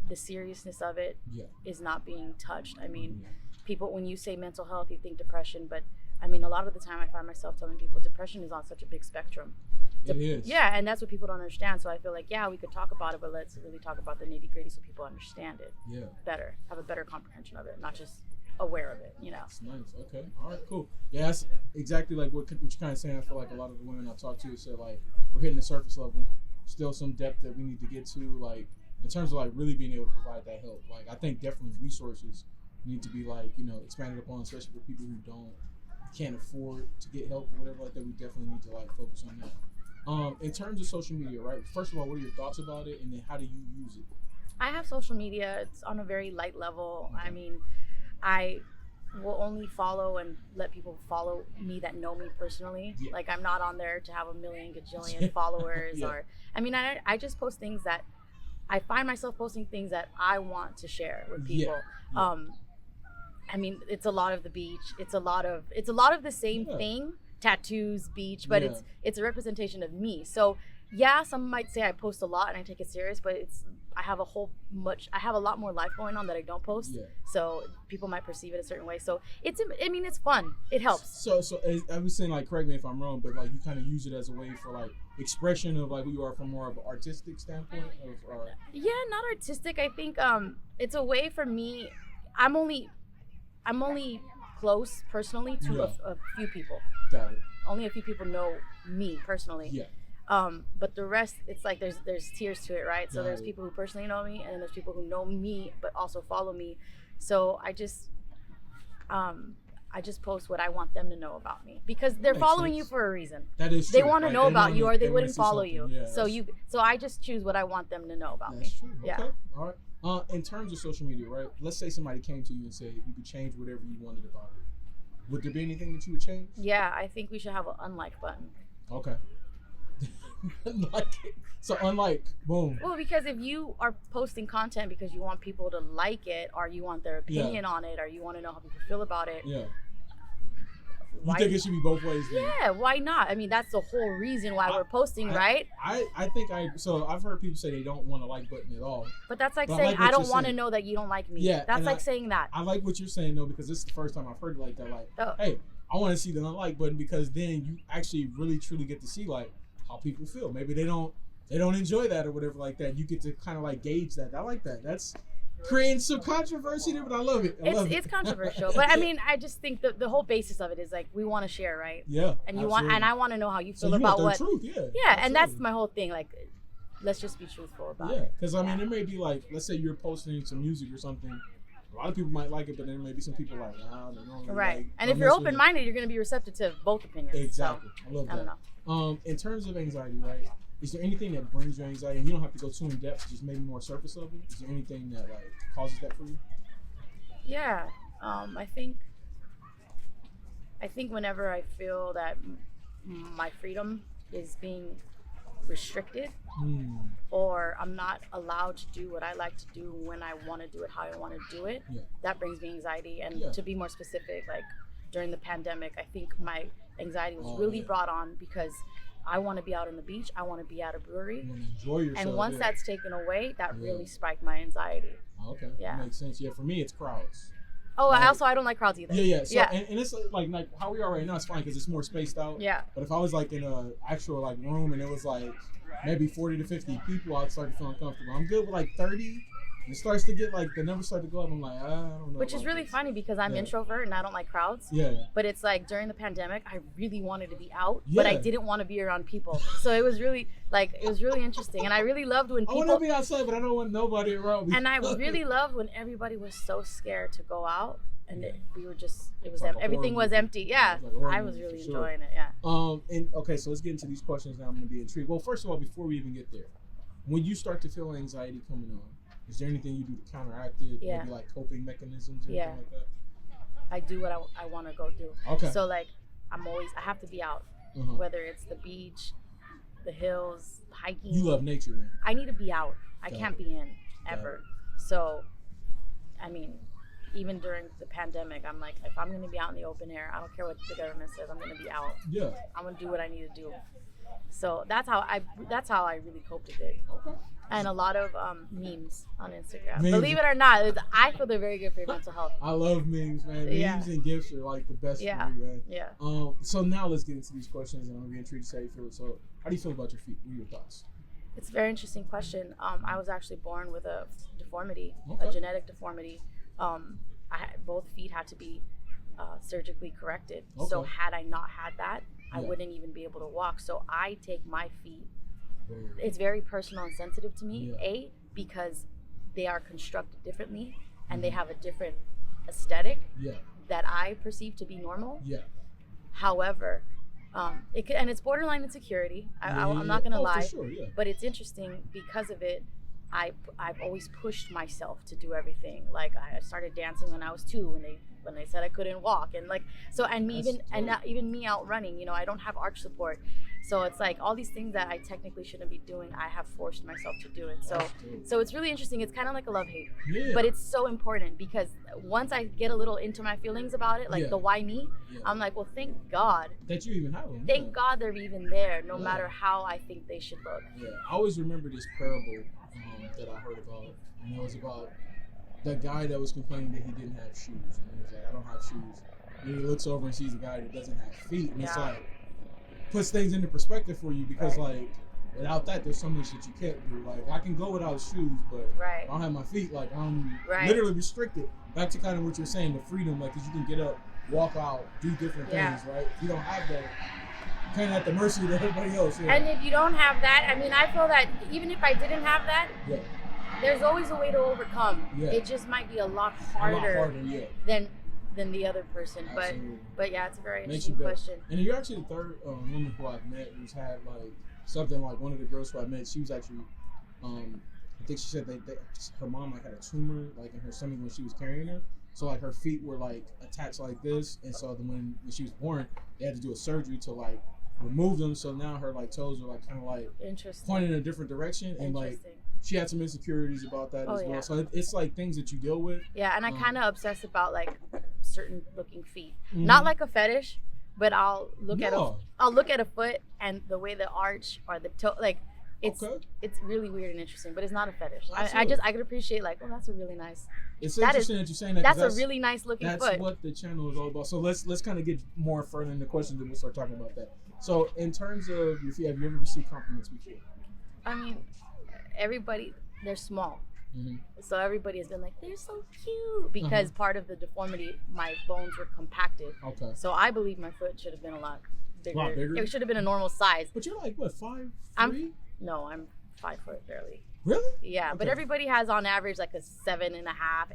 Speaker 4: the seriousness of it is not being touched. I mean, people, when you say mental health, you think depression, but I mean, a lot of the time I find myself telling people depression is on such a big spectrum.
Speaker 2: It is.
Speaker 4: Yeah, and that's what people don't understand. So I feel like, we could talk about it, but let's really talk about the nitty gritty so people understand it better, have a better comprehension of it, not just aware of it,
Speaker 2: That's nice. Okay. All right, cool. Yeah, that's exactly like what you're kind of saying. I feel like a lot of the women I talk to said like, we're hitting the surface level, still some depth that we need to get to, like in terms of like really being able to provide that help. Like I think definitely resources need to be like, expanded upon, especially for people who can't afford to get help or whatever like that. We definitely need to like focus on that. In terms of social media, right? First of all, what are your thoughts about it, and then how do you use it?
Speaker 4: I have social media. It's on a very light level. Okay. I mean, I will only follow and let people follow me that know me personally. Yeah. Like I'm not on there to have a million gajillion followers or, I mean, I just post things that I find myself posting things that I want to share with people. Yeah. I mean, it's a lot of the beach. It's a lot of the same thing, tattoos, beach, but it's a representation of me. So some might say I post a lot and I take it serious, but I have a lot more life going on that I don't post. Yeah. So people might perceive it a certain way. So it's fun. It helps. So
Speaker 2: I was saying, like, correct me if I'm wrong, but like you kind of use it as a way for like expression of like who you are from more of an artistic standpoint
Speaker 4: not artistic. I think it's a way for me. I'm only close personally to a few people.
Speaker 2: Got it.
Speaker 4: Only a few people know me personally.
Speaker 2: Yeah.
Speaker 4: But the rest, it's like there's tiers to it, right? So there's people who personally know me, and then there's people who know me but also follow me. So I just post what I want them to know about me because they're following you for a reason.
Speaker 2: That is true.
Speaker 4: They want to know about you, or they wouldn't follow you. Yeah, so I just choose what I want them to know about me.
Speaker 2: That's true. Okay.
Speaker 4: Yeah.
Speaker 2: All right. In terms of social media, right? Let's say somebody came to you and said you could change whatever you wanted about it. Would there be anything that you would change?
Speaker 4: Yeah, I think we should have an unlike button.
Speaker 2: Okay. So unlike, boom.
Speaker 4: Well, because if you are posting content because you want people to like it, or you want their opinion on it, or you want to know how people feel about it.
Speaker 2: Yeah. You think it should be both ways then?
Speaker 4: Yeah, why not? I mean, that's the whole reason why we're posting, right?
Speaker 2: So I've heard people say they don't want a like button at all.
Speaker 4: But that's like saying, I don't want to know that you don't like me. Yeah. That's like saying that.
Speaker 2: I like what you're saying though, because this is the first time I've heard it like that. Like, hey, I want to see the unlike button because then you actually really truly get to see like how people feel. Maybe they don't enjoy that or whatever like that. You get to kind of like gauge that. I like that. That's creating some controversy there, but I love it.
Speaker 4: It's controversial, but I mean, I just think the whole basis of it is like we want to share, right?
Speaker 2: Yeah.
Speaker 4: And I want to know how you feel about what.
Speaker 2: Truth, yeah.
Speaker 4: Yeah, and that's my whole thing. Like, let's just be truthful about it.
Speaker 2: Yeah, because I mean, it may be like, let's say you're posting some music or something. A lot of people might like it, but then maybe some people like, nah, they don't really
Speaker 4: right.
Speaker 2: Like,
Speaker 4: and if you're open-minded, you're going to be receptive to both opinions.
Speaker 2: Exactly.
Speaker 4: So,
Speaker 2: I love that.
Speaker 4: I don't know.
Speaker 2: In terms of anxiety, right? Is there anything that brings you anxiety? And you don't have to go too in depth, just maybe more surface level. Is there anything that like causes that for you?
Speaker 4: Yeah, I think whenever I feel that my freedom is being restricted, or I'm not allowed to do what I like to do when I want to do it, how I want to do it. That brings me anxiety. And to be more specific, like during the pandemic, I think my anxiety was really brought on because I want to be out on the beach. I want to be at a brewery.
Speaker 2: Enjoy yourself.
Speaker 4: And once that's taken away, that really spiked my anxiety.
Speaker 2: Okay. That makes sense. Yeah, for me, it's crowds.
Speaker 4: Oh, like, I don't like crowds either.
Speaker 2: So, and it's like how we are right now, it's fine because it's more spaced out. Yeah. But if I was like in a actual like room and it was like maybe 40 to 50 people, I'd start to feel uncomfortable. I'm good with like 30. It starts to get like the numbers start to go up. I'm like, I don't know. Which
Speaker 4: is really funny because I'm introvert and I don't like crowds. But it's like during the pandemic, I really wanted to be out, but I didn't want to be around people. So it was really interesting, and I really loved when people.
Speaker 2: I want to be outside, but I don't want nobody around me.
Speaker 4: And I really loved when everybody was so scared to go out, and we were just everything was empty. Yeah, I was really enjoying it. Yeah.
Speaker 2: And okay, so let's get into these questions now. I'm gonna be intrigued. Well, first of all, before we even get there, when you start to feel anxiety coming on, is there anything you do to counteract it? Maybe like coping mechanisms or anything like that?
Speaker 4: I do what I want to go do. Okay. So like I have to be out, whether it's the beach, the hills, hiking.
Speaker 2: You love nature, man.
Speaker 4: I need to be out. I can't be in ever. So, I mean, even during the pandemic, I'm like, if I'm going to be out in the open air, I don't care what the government says, I'm going to be out. Yeah. I'm going to do what I need to do. So that's how I really coped with it. Okay. And a lot of memes on Instagram. Believe it or not, I feel they're very good for your mental health.
Speaker 2: I love memes, man. Memes and gifts are like the best for me, man. Yeah. So now let's get into these questions, and I'm gonna be intrigued to see how you feel. So, how do you feel about your feet? What are your thoughts?
Speaker 4: It's a very interesting question. I was actually born with a deformity, a genetic deformity. Both feet had to be surgically corrected. Okay. So had I not had that, I wouldn't even be able to walk. So I take my feet. It's very personal and sensitive to me, because they are constructed differently and they have a different aesthetic that I perceive to be normal. However, it's borderline insecurity. I'm not gonna lie, for sure, but it's interesting because of it. I've always pushed myself to do everything. Like I started dancing when I was 2 when they said I couldn't walk, and like so, and me even me out running, I don't have arch support. So it's like all these things that I technically shouldn't be doing, I have forced myself to do it. So it's really interesting. It's kind of like a love-hate, but it's so important because once I get a little into my feelings about it, like the why me, I'm like, well, thank God
Speaker 2: that you even have them.
Speaker 4: Thank God they're even there, no matter how I think they should look.
Speaker 2: Yeah, I always remember this parable that I heard about, and it was about the guy that was complaining that he didn't have shoes, and he was like, I don't have shoes. And he looks over and sees a guy that doesn't have feet, and it's like, puts things into perspective for you because like without that there's so much that you can't do. Like I can go without shoes, but I don't have my feet, like I'm literally restricted. Back to kind of what you're saying, the freedom, like because you can get up, walk out, do different things, right? If you don't have that, you're kind of at the mercy of everybody else.
Speaker 4: And if you don't have that, I mean, I feel that even if I didn't have that, there's always a way to overcome. It just might be a lot harder than the other person. Absolutely. But yeah, it's a very interesting question.
Speaker 2: And you're actually the third woman who I've met who's had like something like one of the girls who I met, she was actually I think she said her mom like had a tumor like in her stomach when she was carrying her. So like her feet were like attached like this, and so then when she was born, they had to do a surgery to like remove them. So now her like toes are like kind of like pointing in a different direction, and like she had some insecurities about that as well. So it's like things that you deal with.
Speaker 4: Yeah, and I kind of obsess about like certain looking feet. Not like a fetish, but I'll look at a foot and the way the arch or the toe, like it's really weird and interesting, but it's not a fetish. I could appreciate like, oh, that's a really nice.
Speaker 2: It's interesting that you're saying that.
Speaker 4: That's a really nice looking foot.
Speaker 2: That's what the channel is all about. So let's kind of get more further into questions and we'll start talking about that. So in terms of your feet, have you ever received compliments before?
Speaker 4: I mean, everybody, they're small. So everybody has been like, they're so cute because part of the deformity, my bones were compacted. Okay. So I believe my foot should have been a lot bigger. It should have been a normal size.
Speaker 2: But you're like, what, 5'3"?
Speaker 4: No, I'm 5 foot barely.
Speaker 2: Really?
Speaker 4: Yeah, but everybody has on average like a 7.5,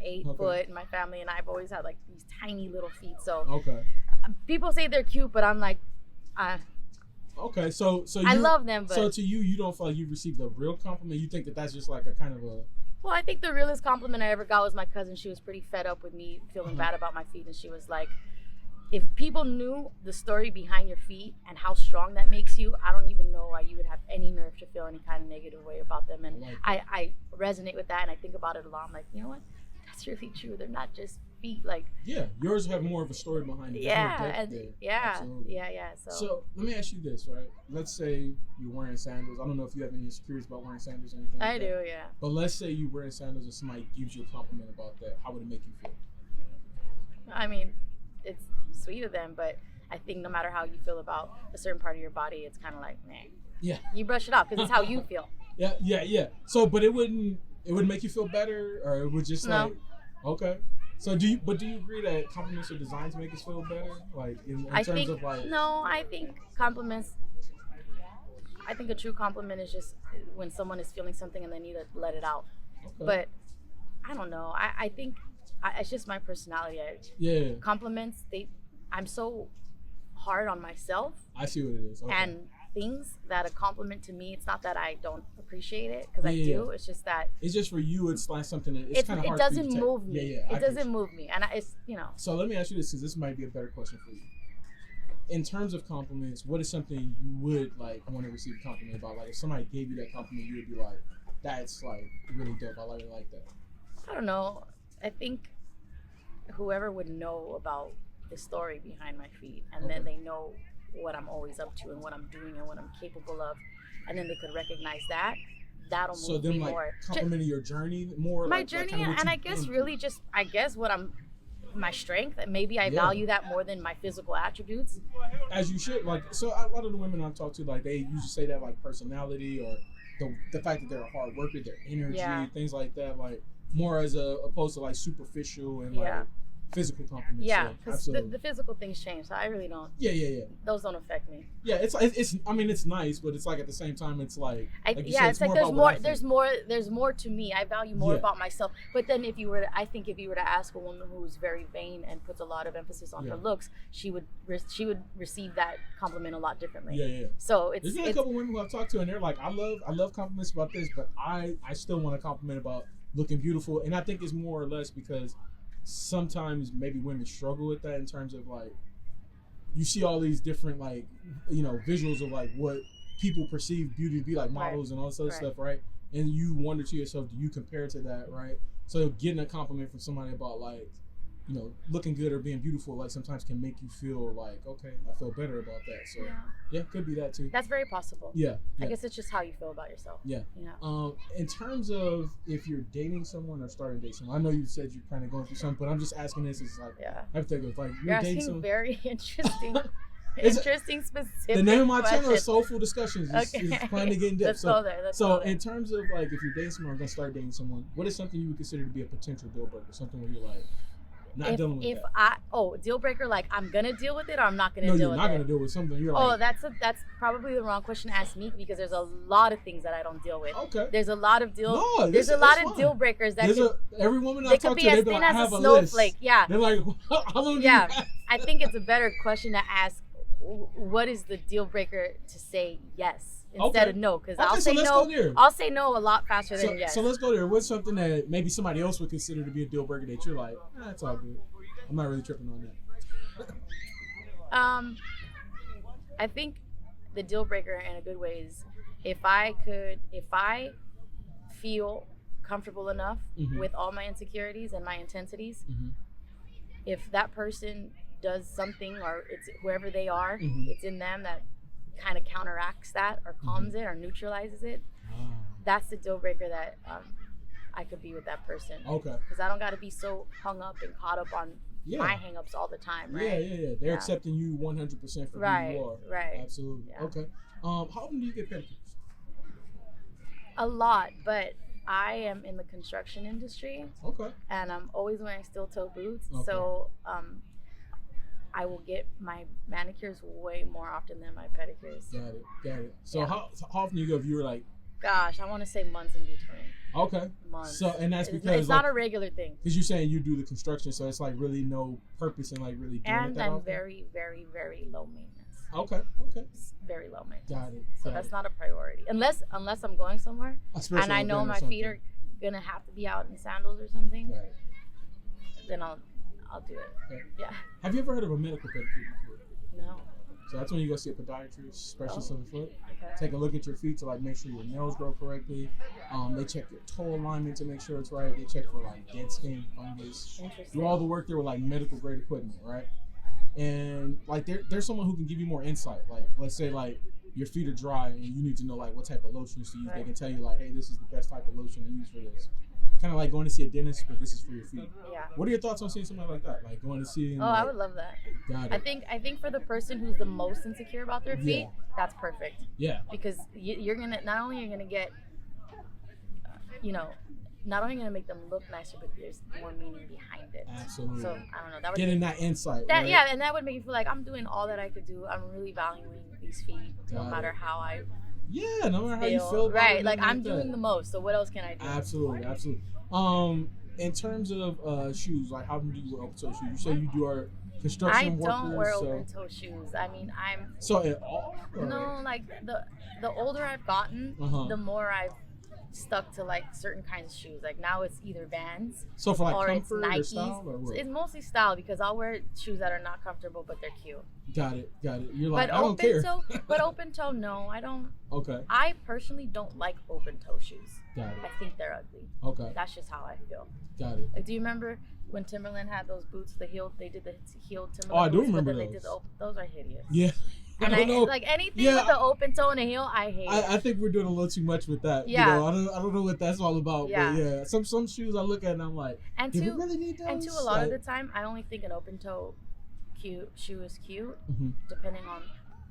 Speaker 4: 8 foot in my family, and I've always had like these tiny little feet. So people say they're cute, but I'm like,
Speaker 2: okay, so
Speaker 4: I love them, but
Speaker 2: so to you don't feel like you received a real compliment. You think that that's just like a kind of a.
Speaker 4: Well, I think the realest compliment I ever got was my cousin. She was pretty fed up with me feeling bad about my feet, and she was like, if people knew the story behind your feet and how strong that makes you, I don't even know why you would have any nerve to feel any kind of negative way about them. And I resonate with that, and I think about it a lot. I'm like, you know what? That's really true. They're not just feet. Like,
Speaker 2: yeah, yours have more of a story behind it.
Speaker 4: Yeah, yeah.
Speaker 2: So let me ask you this, right? Let's say you're wearing sandals. I don't know if you have any insecurities about wearing sandals or anything.
Speaker 4: I do, yeah.
Speaker 2: But let's say you're wearing sandals and somebody gives you a compliment about that. How would it make you feel?
Speaker 4: I mean, it's sweet of them, but I think no matter how you feel about a certain part of your body, it's kind of like, nah.
Speaker 2: Yeah.
Speaker 4: You brush it off because it's how you feel.
Speaker 2: Yeah. So, but it wouldn't make you feel better, or it would just like, okay. So do you agree that compliments or designs make us feel better? Like in terms of like.
Speaker 4: No, I think compliments. I think a true compliment is just when someone is feeling something and they need to let it out. Okay. But I don't know. I think it's just my personality. Compliments, I'm so hard on myself.
Speaker 2: I see what it is. Okay.
Speaker 4: And things that a compliment to me, it's not that I don't appreciate it, because I do. It's just that
Speaker 2: it's just for you. It's like something that it's kind of hard.
Speaker 4: It doesn't move me. It doesn't move me, and it's
Speaker 2: So let me ask you this, because this might be a better question for you. In terms of compliments, what is something you would like want to receive a compliment about? Like if somebody gave you that compliment, you would be like, "That's like really dope. I really like that."
Speaker 4: I don't know. I think whoever would know about the story behind my feet, and then they know what I'm always up to and what I'm doing and what I'm capable of, and then they could recognize that. That'll move me more.
Speaker 2: Complimenting your journey more.
Speaker 4: My journey, and I guess really just what I'm, my strength, and maybe I value that more than my physical attributes.
Speaker 2: As you should. Like, so a lot of the women I've talked to, like they usually say that like personality or the fact that they're a hard worker, their energy, things like that, like more as opposed to like superficial and like physical compliments.
Speaker 4: Yeah, because the physical things change, so I really don't.
Speaker 2: Yeah.
Speaker 4: Those don't affect me.
Speaker 2: Yeah, it's. I mean, it's nice, but it's like at the same time, it's like.
Speaker 4: It's like there's more to me. I value more about myself. But then if you were to ask a woman who's very vain and puts a lot of emphasis on her looks, she would receive that compliment a lot differently.
Speaker 2: Yeah.
Speaker 4: So
Speaker 2: there's been a couple women who I've talked to, and they're like, I love compliments about this, but I still want a compliment about looking beautiful, and I think it's more or less because sometimes maybe women struggle with that in terms of like you see all these different like visuals of like what people perceive beauty to be, like models and all this other stuff, right? And you wonder to yourself, do you compare to that, right? So getting a compliment from somebody about like looking good or being beautiful, like sometimes can make you feel like, okay, I feel better about that. So yeah, could be that too.
Speaker 4: That's very possible.
Speaker 2: Yeah.
Speaker 4: I guess it's just how you feel about yourself.
Speaker 2: Yeah. In terms of if you're dating someone or starting to date someone, I know you said you're kind of going through something, but I'm just asking this. It's like, hypothetical. Like
Speaker 4: you're dating someone. Very interesting. Interesting specific.
Speaker 2: The name of my
Speaker 4: question.
Speaker 2: channel is Soleful Discussions. It's planning to get in depth.
Speaker 4: Let's go there.
Speaker 2: So in terms of like if you're dating someone or gonna start dating someone, what is something you would consider to be a potential deal breaker? Something where you're like, not dealing with that.
Speaker 4: Deal breaker, like I'm gonna deal with it or I'm not gonna deal with it.
Speaker 2: No, you're not gonna deal with something. You're like,
Speaker 4: that's probably the wrong question to ask me, because there's a lot of things that I don't deal with.
Speaker 2: Okay.
Speaker 4: There's a lot of deal deal breakers that
Speaker 2: every woman I talk to, they be like, I have a
Speaker 4: snowflake.
Speaker 2: list.
Speaker 4: Yeah.
Speaker 2: They're like, how long do you have?
Speaker 4: I think it's a better question to ask, what is the deal breaker to say yes instead of no, because I'll say no a lot faster than yes.
Speaker 2: So let's go there. What's something that maybe somebody else would consider to be a deal breaker that you're like, it's all good, I'm not really tripping on that?
Speaker 4: I think the deal breaker in a good way is if I feel comfortable enough with all my insecurities and my intensities, if that person does something, or it's whoever they are, it's in them that kind of counteracts that or calms it or neutralizes it, that's the deal breaker that I could be with that person.
Speaker 2: Okay.
Speaker 4: Because I don't got to be so hung up and caught up on my hang-ups all the time, right?
Speaker 2: Yeah. They're accepting you 100% for who you are.
Speaker 4: Right.
Speaker 2: Absolutely. Yeah. Okay. How often do you get pedicures?
Speaker 4: A lot, but I am in the construction industry.
Speaker 2: Okay.
Speaker 4: And I'm always wearing steel-toe boots,
Speaker 2: okay.
Speaker 4: So I will get my manicures way more often than my pedicures.
Speaker 2: Got it. So how often do you go if you were like...
Speaker 4: Gosh, I want to say months in between.
Speaker 2: Okay.
Speaker 4: Months.
Speaker 2: So, and that's because...
Speaker 4: It's not a regular thing.
Speaker 2: Because you're saying you do the construction, so it's like really no purpose in like really doing it that
Speaker 4: I'm
Speaker 2: often?
Speaker 4: very, very, very low maintenance.
Speaker 2: Okay.
Speaker 4: It's very low maintenance.
Speaker 2: Got it.
Speaker 4: So that's not a priority. Unless I'm going somewhere and I know my feet are going to have to be out in sandals or something, then I'll do it.
Speaker 2: Okay.
Speaker 4: Yeah.
Speaker 2: Have you ever heard of a medical pedicure before?
Speaker 4: No.
Speaker 2: So that's when you go see a podiatrist, specialist of the foot.
Speaker 4: Okay.
Speaker 2: Take a look at your feet to like make sure your nails grow correctly. They check your toe alignment to make sure it's right. They check for like dead skin, fungus.
Speaker 4: Interesting.
Speaker 2: Do all the work there with like medical grade equipment, right? And like there's someone who can give you more insight. Like let's say like your feet are dry and you need to know like what type of lotions to use.
Speaker 4: Right.
Speaker 2: They can tell you like, hey, this is the best type of lotion to use for this. Kind of like going to see a dentist, but this is for your feet.
Speaker 4: Yeah.
Speaker 2: What are your thoughts on seeing something like that? Like going to see him?
Speaker 4: Oh, I would love that.
Speaker 2: Got it.
Speaker 4: I think for the person who's the most insecure about their feet,
Speaker 2: Yeah.
Speaker 4: that's perfect.
Speaker 2: Yeah.
Speaker 4: Because you're gonna not only you're gonna get, not only gonna make them look nicer, but there's more meaning behind it.
Speaker 2: Absolutely.
Speaker 4: So I don't know. That would
Speaker 2: Getting that insight.
Speaker 4: that
Speaker 2: right?
Speaker 4: yeah, and that would make me feel like I'm doing all that I could do. I'm really valuing these feet, no
Speaker 2: Got
Speaker 4: matter
Speaker 2: it.
Speaker 4: how I
Speaker 2: Yeah, no matter how you feel about
Speaker 4: right.
Speaker 2: it.
Speaker 4: Like
Speaker 2: nothing
Speaker 4: I'm doing
Speaker 2: that.
Speaker 4: the most. So what else can I do?
Speaker 2: Absolutely. In terms of shoes, like how do you wear open toe shoes? You say you do our
Speaker 4: I
Speaker 2: construction
Speaker 4: don't wear
Speaker 2: workers,
Speaker 4: open toe shoes. I mean,
Speaker 2: so at all? Or-
Speaker 4: no, like the older I've gotten,
Speaker 2: Uh-huh.
Speaker 4: the more I've stuck to like certain kinds of shoes. Like now it's either Vans
Speaker 2: So for like
Speaker 4: or it's
Speaker 2: comfort or
Speaker 4: Nikes.
Speaker 2: style or what?
Speaker 4: It's mostly style because I'll wear shoes that are not comfortable but they're cute.
Speaker 2: Got it. You're like,
Speaker 4: But
Speaker 2: I don't care.
Speaker 4: but open toe, no, I don't.
Speaker 2: Okay.
Speaker 4: I personally don't like open toe shoes.
Speaker 2: Got
Speaker 4: I
Speaker 2: it.
Speaker 4: think they're ugly.
Speaker 2: Okay.
Speaker 4: That's just how I feel.
Speaker 2: Got it.
Speaker 4: Like, do you remember when Timberland had those boots, they did the heeled Timberland
Speaker 2: Oh, I do
Speaker 4: boots,
Speaker 2: remember
Speaker 4: but then they did
Speaker 2: those.
Speaker 4: those are hideous.
Speaker 2: Yeah.
Speaker 4: And
Speaker 2: I don't know.
Speaker 4: like anything
Speaker 2: Yeah,
Speaker 4: with the open toe and a heel, I hate.
Speaker 2: I think we're doing a little too much with that.
Speaker 4: Yeah.
Speaker 2: You know, I don't know what that's all about.
Speaker 4: Yeah.
Speaker 2: But yeah, some shoes I look at and I'm like,
Speaker 4: and
Speaker 2: do we
Speaker 4: two,
Speaker 2: really need those?
Speaker 4: and two, a lot of the time, I only think an open toe shoe is cute,
Speaker 2: Mhm.
Speaker 4: depending on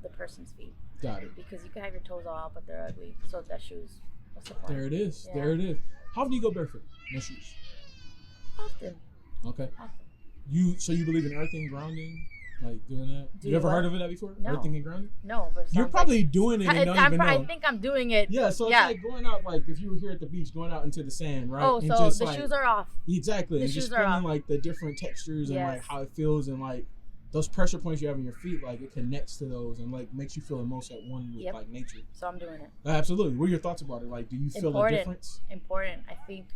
Speaker 4: the person's feet.
Speaker 2: Got it.
Speaker 4: Because you can have your toes all out, but they're ugly. So that shoes, what's the point?
Speaker 2: There it is.
Speaker 4: Yeah.
Speaker 2: There it is. How often do you go barefoot? No shoes.
Speaker 4: Often.
Speaker 2: Okay.
Speaker 4: Often.
Speaker 2: So you believe in earthing, grounding, like doing that?
Speaker 4: Do
Speaker 2: you ever
Speaker 4: what?
Speaker 2: heard of it that before?
Speaker 4: No.
Speaker 2: Earthing and grounding.
Speaker 4: No, but it
Speaker 2: You're
Speaker 4: sounds
Speaker 2: probably
Speaker 4: like,
Speaker 2: doing it and don't even know.
Speaker 4: I think I'm doing it.
Speaker 2: Yeah, so it's
Speaker 4: Yeah.
Speaker 2: like going out, like if you were here at the beach, going out into the sand, right?
Speaker 4: Oh,
Speaker 2: and
Speaker 4: so
Speaker 2: just,
Speaker 4: the
Speaker 2: like,
Speaker 4: shoes are off.
Speaker 2: exactly,
Speaker 4: the
Speaker 2: and just
Speaker 4: shoes are
Speaker 2: feeling
Speaker 4: off.
Speaker 2: like the different textures and like
Speaker 4: Yes.
Speaker 2: how it feels and like those pressure points you have in your feet, like it connects to those and like makes you feel the most at one with
Speaker 4: Yep.
Speaker 2: like nature.
Speaker 4: So I'm doing it.
Speaker 2: Absolutely. What are your thoughts about it? Like, do you feel a
Speaker 4: Important.
Speaker 2: difference?
Speaker 4: Important, I think.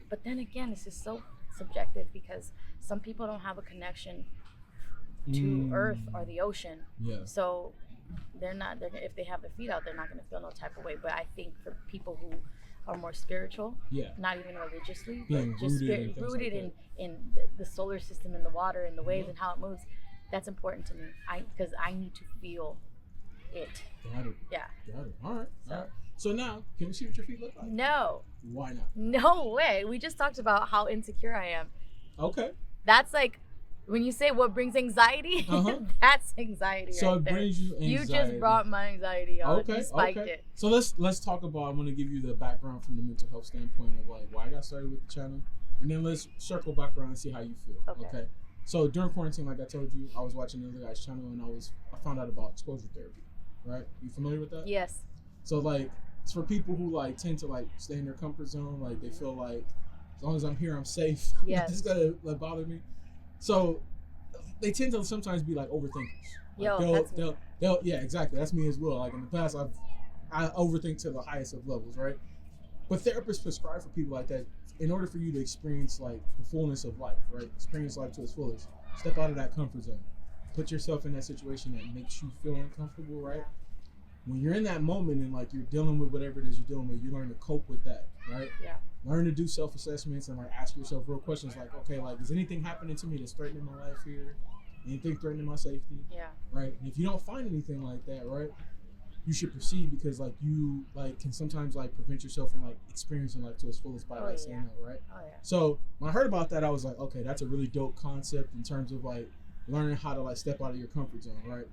Speaker 4: But then again, it's just so subjective because some people don't have a connection to Earth or the ocean.
Speaker 2: Yeah.
Speaker 4: So if they have their feet out, they're not going to feel no type of way. But I think for people who are more spiritual,
Speaker 2: Yeah.
Speaker 4: not even religiously,
Speaker 2: Being
Speaker 4: but just
Speaker 2: rooted and things
Speaker 4: rooted
Speaker 2: like
Speaker 4: in the solar system and the water and the waves and how it moves, that's important to me. Because I need to feel it.
Speaker 2: Got it.
Speaker 4: Yeah.
Speaker 2: Got it. All right.
Speaker 4: So-
Speaker 2: All right. So now, can we see what your feet look like?
Speaker 4: No.
Speaker 2: Why not?
Speaker 4: No way. We just talked about how insecure I am.
Speaker 2: Okay.
Speaker 4: That's like when you say what brings anxiety,
Speaker 2: Uh-huh.
Speaker 4: that's anxiety
Speaker 2: So
Speaker 4: right
Speaker 2: it
Speaker 4: there.
Speaker 2: brings you anxiety.
Speaker 4: You just brought my anxiety on.
Speaker 2: Okay.
Speaker 4: You spiked
Speaker 2: Okay.
Speaker 4: it.
Speaker 2: So let's talk about. I want to give you the background from the mental health standpoint of like why I got started with the channel, and then let's circle back around and see how you feel.
Speaker 4: Okay.
Speaker 2: So during quarantine, like I told you, I was watching another guy's channel and I found out about exposure therapy. Right? You familiar with that?
Speaker 4: Yes.
Speaker 2: So like it's for people who like tend to like stay in their comfort zone. Like they feel like as long as I'm here, I'm safe.
Speaker 4: Yes.
Speaker 2: It's gonna like, bother me. So they tend to sometimes be like overthinkers. Like,
Speaker 4: Yo, that's me.
Speaker 2: they'll yeah, exactly. That's me as well. Like in the past, I overthink to the highest of levels, right? But therapists prescribe for people like that in order for you to experience like the fullness of life, right? Experience life to its fullest. Step out of that comfort zone. Put yourself in that situation that makes you feel uncomfortable, right? When you're in that moment and like you're dealing with whatever it is you're dealing with, you learn to cope with that, right?
Speaker 4: Yeah.
Speaker 2: Learn to do self-assessments and like ask yourself real questions like, okay, like is anything happening to me that's threatening my life here? Anything threatening my safety?
Speaker 4: Yeah.
Speaker 2: Right? And if you don't find anything like that, right, you should proceed because like you like can sometimes like prevent yourself from like experiencing life to its fullest by like saying no, right?
Speaker 4: Oh yeah.
Speaker 2: So when I heard about that, I was like, okay, that's a really dope concept in terms of like learning how to like step out of your comfort zone, right?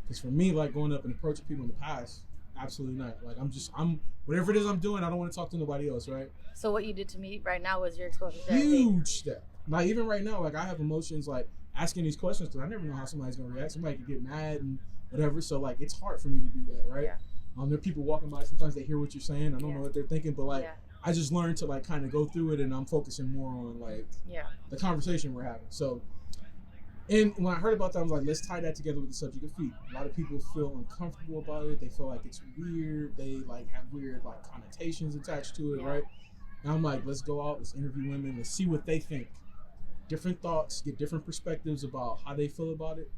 Speaker 2: Because for me, like going up and approaching people in the past, absolutely not. Like I'm whatever it is I'm doing, I don't want to talk to nobody else, right?
Speaker 4: So what you did to me right now was your exposure therapy.
Speaker 2: Huge step. Like even right now, like I have emotions like asking these questions because I never know how somebody's gonna react. Somebody could get mad and whatever. So like it's hard for me to do that, right?
Speaker 4: Yeah.
Speaker 2: There are people walking by. Sometimes they hear what you're saying. I don't
Speaker 4: Yeah.
Speaker 2: know what they're thinking, but like
Speaker 4: Yeah.
Speaker 2: I just learned to like kind of go through it, and I'm focusing more on like
Speaker 4: Yeah.
Speaker 2: the conversation we're having. So, and when I heard about that, I was like, let's tie that together with the subject of feet. A lot of people feel uncomfortable about it. They feel like it's weird. They like have weird like connotations attached to it,
Speaker 4: Yeah.
Speaker 2: right? And I'm like, let's go out, let's interview women, let's see what they think. different thoughts, get different perspectives about how they feel about it,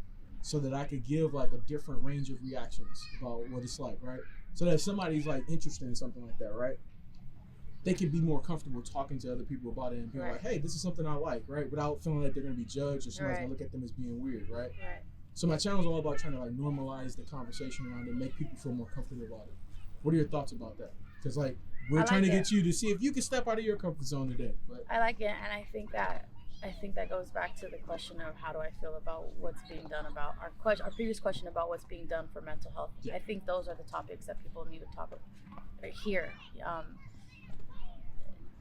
Speaker 2: so that I could give like a different range of reactions about what it's like, right? So that if somebody's like interested in something like that, right, they can be more comfortable talking to other people about it and being like, hey, this is something I like, right? Without feeling like they're gonna be judged or somebody's gonna look at them as being weird, right? So my channel is all about trying to like normalize the conversation around it and make people feel more comfortable about it. What are your thoughts about that? Because like we're trying to get you to see if you can step out of your comfort zone today. But
Speaker 4: I like it, and I think that goes back to the question of how do I feel about what's being done about our previous question about what's being done for mental health. I think those are the topics that people need to talk about here.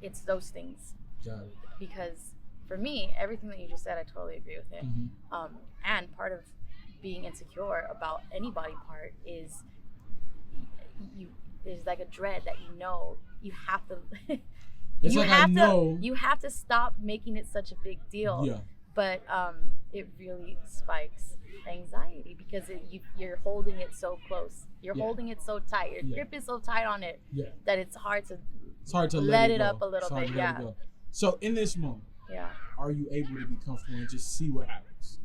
Speaker 4: It's those things.
Speaker 2: Got it.
Speaker 4: Because for me, everything that you just said, I totally agree with it. And part of being insecure about any body part is there's like a dread that you have to you have to stop making it such a big deal.
Speaker 2: Yeah.
Speaker 4: But it really spikes anxiety because you're holding it so close. You're holding it so tight. Your grip is so tight on it that it's hard to let it up a little bit.
Speaker 2: So in this moment, are you able to be comfortable and just see what happens?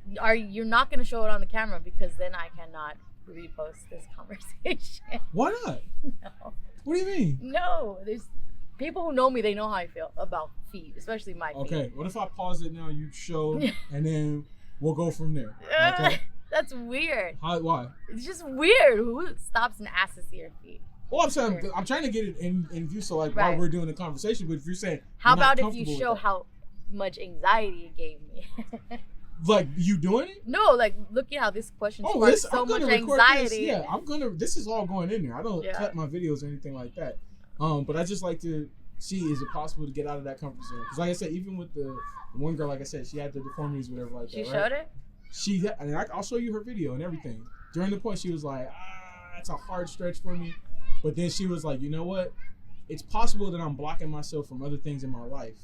Speaker 4: You're not going to show it on the camera because then I cannot repost this conversation.
Speaker 2: Why not?
Speaker 4: No.
Speaker 2: What do you mean?
Speaker 4: No, there's people who know me. They know how I feel about feet, especially my feet.
Speaker 2: Okay. What if I pause it now? You show, and then we'll go from there. Okay.
Speaker 4: That's weird.
Speaker 2: Why?
Speaker 4: It's just weird. Who stops and asks to see your feet?
Speaker 2: Well, I'm trying to get it in view, so like while we're doing the conversation. But if you're saying,
Speaker 4: how about if you show how much anxiety it gave me?
Speaker 2: Like you doing it?
Speaker 4: No, like look at how this question sparks so much anxiety.
Speaker 2: This is all going in there. I don't cut my videos or anything like that. But I just like to see, is it possible to get out of that comfort zone? Because like I said, even with the one girl, like I said, she had the deformities, whatever like that.
Speaker 4: She showed it?
Speaker 2: I'll show you her video and everything. During the point, she was like, it's a hard stretch for me. But then she was like, you know what? It's possible that I'm blocking myself from other things in my life.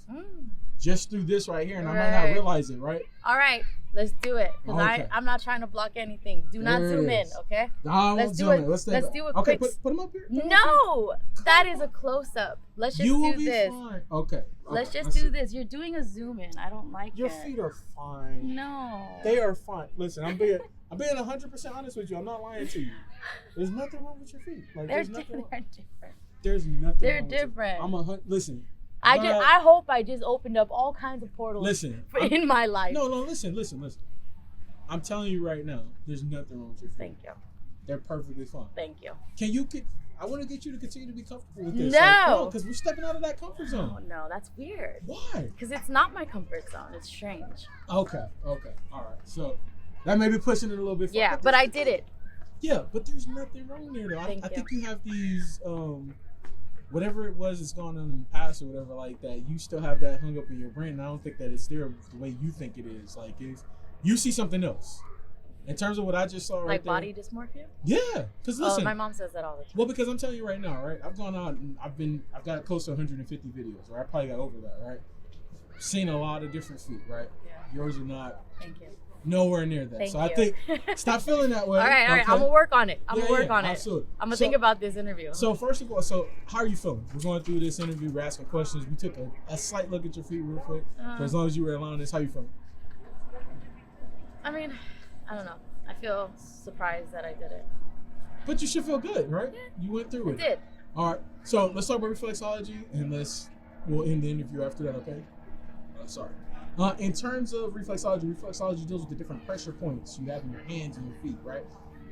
Speaker 2: Just through this right here, and I might not realize it, right?
Speaker 4: All right, let's do it. Because I'm not trying to block anything. Do not zoom in, okay?
Speaker 2: Let's do it. Let's do it. Okay, put them up here.
Speaker 4: No, that is a close-up. Let's just do this.
Speaker 2: Fine. Okay.
Speaker 4: Let's just do this. You're doing a zoom in. I don't like
Speaker 2: your
Speaker 4: it.
Speaker 2: Your feet are fine.
Speaker 4: No.
Speaker 2: They are fine. Listen, I'm being 100% honest with you. I'm not lying to you. There's nothing wrong with your feet. Like
Speaker 4: they're different.
Speaker 2: There's nothing.
Speaker 4: They're different.
Speaker 2: Listen.
Speaker 4: I hope I just opened up all kinds of portals in my life.
Speaker 2: No, listen. I'm telling you right now, there's nothing wrong with your feet.
Speaker 4: Thank you.
Speaker 2: They're perfectly fine.
Speaker 4: Thank you.
Speaker 2: I want to get you to continue to be comfortable with this.
Speaker 4: No.
Speaker 2: Because we're stepping out of that comfort zone.
Speaker 4: Oh, no, that's weird.
Speaker 2: Why?
Speaker 4: Because it's not my comfort zone. It's strange.
Speaker 2: Okay. All right. So that may be pushing it a little bit far.
Speaker 4: Yeah, but I did it.
Speaker 2: Yeah, but there's nothing wrong there, though. I think you have these... whatever it was that's gone on in the past or whatever like that, you still have that hung up in your brain. And I don't think that it's there the way you think it is. Like, if you see something else. In terms of what I just saw right there.
Speaker 4: Like body dysmorphia?
Speaker 2: Yeah. Because listen.
Speaker 4: My mom says that all the time.
Speaker 2: Well, because I'm telling you right now, right? I've gone out and I've got close to 150 videos, right? I probably got over that, right? Seen a lot of different feet, right? Yeah. Yours are not.
Speaker 4: Thank you.
Speaker 2: Nowhere near that.
Speaker 4: Thank
Speaker 2: I think, stop feeling that way.
Speaker 4: All right. I'm going to work on it.
Speaker 2: Absolutely.
Speaker 4: I'm going to think about this interview.
Speaker 2: So first of all, how are you feeling? We're going through this interview, we're asking questions. We took a slight look at your feet real quick. So as long as you were allowing this, how you feeling?
Speaker 4: I mean, I don't know. I feel surprised that I did it.
Speaker 2: But you should feel good, right?
Speaker 4: Yeah.
Speaker 2: You went through it.
Speaker 4: I did.
Speaker 2: All right. So let's talk about reflexology, and we'll end the interview after that, okay? Sorry. In terms of reflexology deals with the different pressure points you have in your hands and your feet, right?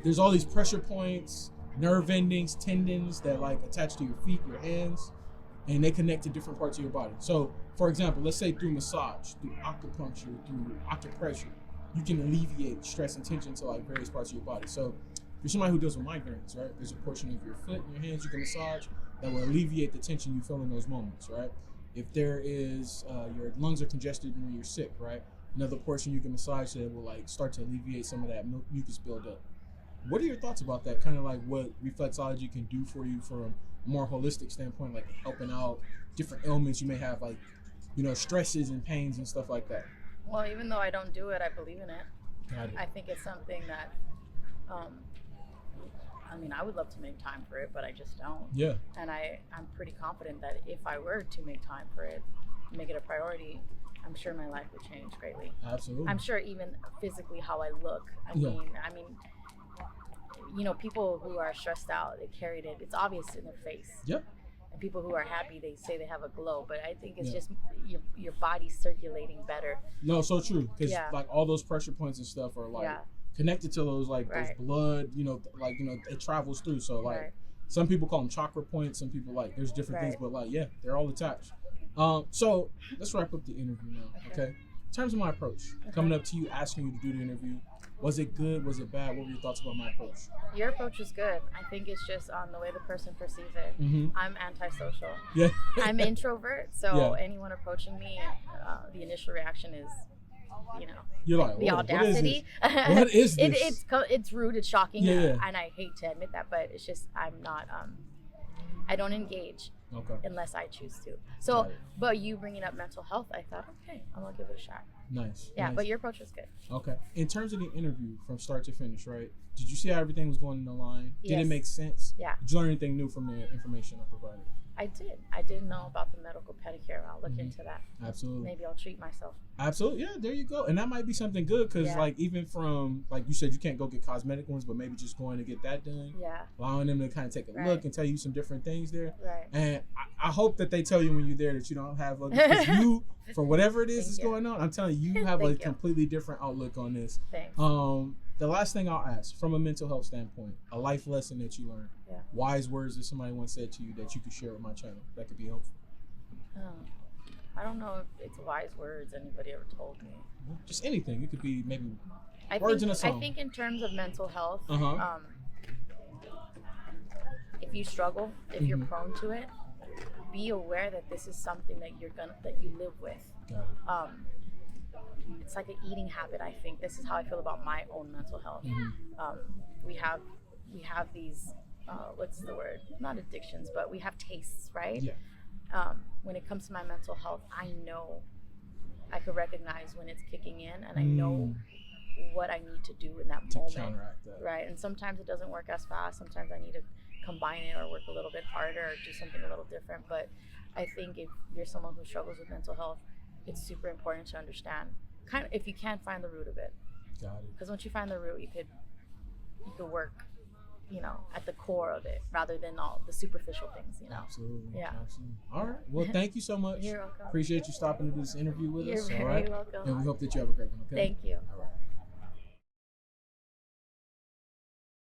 Speaker 2: There's all these pressure points, nerve endings, tendons that like attach to your feet, your hands, and they connect to different parts of your body. So, for example, let's say through massage, through acupuncture, through acupressure, you can alleviate stress and tension to like various parts of your body. So, if you're somebody who deals with migraines, right? There's a portion of your foot and your hands you can massage that will alleviate the tension you feel in those moments, right? If there is, your lungs are congested when you're sick, right? Another portion you can massage that will like start to alleviate some of that mucus buildup. What are your thoughts about that? Kind of like what reflexology can do for you from a more holistic standpoint, like helping out different ailments you may have, like, stresses and pains and stuff like that.
Speaker 4: Well, even though I don't do it, I believe in it.
Speaker 2: Got it.
Speaker 4: I think it's something that, I would love to make time for it, but I just don't.
Speaker 2: Yeah.
Speaker 4: And I'm pretty confident that if I were to make time for it, make it a priority, I'm sure my life would change greatly.
Speaker 2: Absolutely.
Speaker 4: I'm sure even physically how I look. I mean, you know, people who are stressed out, they carried it. It's obvious in their face.
Speaker 2: Yep.
Speaker 4: And people who are happy, they say they have a glow, but I think it's
Speaker 2: Yeah.
Speaker 4: just your body circulating better.
Speaker 2: No, so true. Because
Speaker 4: Yeah.
Speaker 2: like all those pressure points and stuff are like
Speaker 4: Yeah.
Speaker 2: connected to those like
Speaker 4: Right.
Speaker 2: those blood, you know, like, you know, it travels through. So like
Speaker 4: Right.
Speaker 2: some people call them chakra points. Some people like there's different things,
Speaker 4: Right.
Speaker 2: but like, yeah, they're all attached. So let's wrap up the interview now. Okay. In terms of my approach, coming up to you, asking you to do the interview, was it good? Was it bad? What were your thoughts about my approach?
Speaker 4: Your approach is good. I think it's just on the way the person perceives it.
Speaker 2: Mm-hmm.
Speaker 4: I'm antisocial.
Speaker 2: Yeah.
Speaker 4: I'm introvert, so
Speaker 2: Yeah.
Speaker 4: anyone approaching me, the initial reaction is, you know,
Speaker 2: You're like,
Speaker 4: the
Speaker 2: whoa,
Speaker 4: audacity.
Speaker 2: What is this?
Speaker 4: It's rude, it's shocking,
Speaker 2: Yeah.
Speaker 4: and I hate to admit that, but it's just I'm not. I don't engage
Speaker 2: Okay.
Speaker 4: unless I choose to. So,
Speaker 2: Got it.
Speaker 4: but you bringing up mental health, I thought, okay, I'm gonna give it a shot.
Speaker 2: Nice.
Speaker 4: Yeah,
Speaker 2: nice.
Speaker 4: but your approach was good.
Speaker 2: Okay. In terms of the interview from start to finish, right? Did you see how everything was going in the line? Did
Speaker 4: Yes.
Speaker 2: it make sense?
Speaker 4: Yeah.
Speaker 2: Did you learn anything new from the information I provided?
Speaker 4: I did. I didn't know about the medical pedicure. I'll look
Speaker 2: Mhm.
Speaker 4: into that.
Speaker 2: Absolutely.
Speaker 4: Maybe I'll treat myself.
Speaker 2: Absolutely. Yeah, there you go. And that might be something good because,
Speaker 4: Yeah.
Speaker 2: like, even from, like you said, you can't go get cosmetic ones, but maybe just going to get that done,
Speaker 4: Yeah.
Speaker 2: allowing them to kind of take a
Speaker 4: Right.
Speaker 2: look and tell you some different things there.
Speaker 4: Right.
Speaker 2: And I hope that they tell you when you're there that you don't have a, because you, for whatever it is
Speaker 4: Thank
Speaker 2: that's
Speaker 4: you.
Speaker 2: going on, I'm telling you, you have a
Speaker 4: Thank you.
Speaker 2: completely different outlook on this.
Speaker 4: Thanks.
Speaker 2: The last thing I'll ask, from a mental health standpoint, a life lesson that you learned,
Speaker 4: Yeah.
Speaker 2: wise words that somebody once said to you that you could share with my channel that could be helpful.
Speaker 4: Oh, I don't know if it's wise words anybody ever told me.
Speaker 2: Just anything. It could be maybe
Speaker 4: I
Speaker 2: words
Speaker 4: think,
Speaker 2: in a song.
Speaker 4: I think in terms of mental health,
Speaker 2: Uh-huh.
Speaker 4: if you struggle, if you're
Speaker 2: Mhm.
Speaker 4: prone to it, be aware that this is something that you live with.
Speaker 2: Got it.
Speaker 4: It's like an eating habit. I think this is how I feel about my own mental health.
Speaker 2: Mhm.
Speaker 4: We have these what's the word? Not addictions, but we have tastes, right?
Speaker 2: Yeah.
Speaker 4: When it comes to my mental health, I know I could recognize when it's kicking in, and I know what I need to do in that
Speaker 2: To
Speaker 4: moment.
Speaker 2: counteract that.
Speaker 4: Right. And sometimes it doesn't work as fast. Sometimes I need to combine it or work a little bit harder or do something a little different. But I think if you're someone who struggles with mental health, it's super important to understand kind of if you can't find the root of it.
Speaker 2: Got it.
Speaker 4: Because once you find the root, you could work, you know, at the core of it rather than all the superficial things, you know.
Speaker 2: Absolutely.
Speaker 4: Yeah.
Speaker 2: Absolutely. All right. Well, thank you so much.
Speaker 4: You're welcome.
Speaker 2: Appreciate you stopping to do this interview with
Speaker 4: You're
Speaker 2: us.
Speaker 4: very
Speaker 2: All right.
Speaker 4: welcome.
Speaker 2: And we hope that you have a great one. Okay.
Speaker 4: Thank you.
Speaker 2: All right.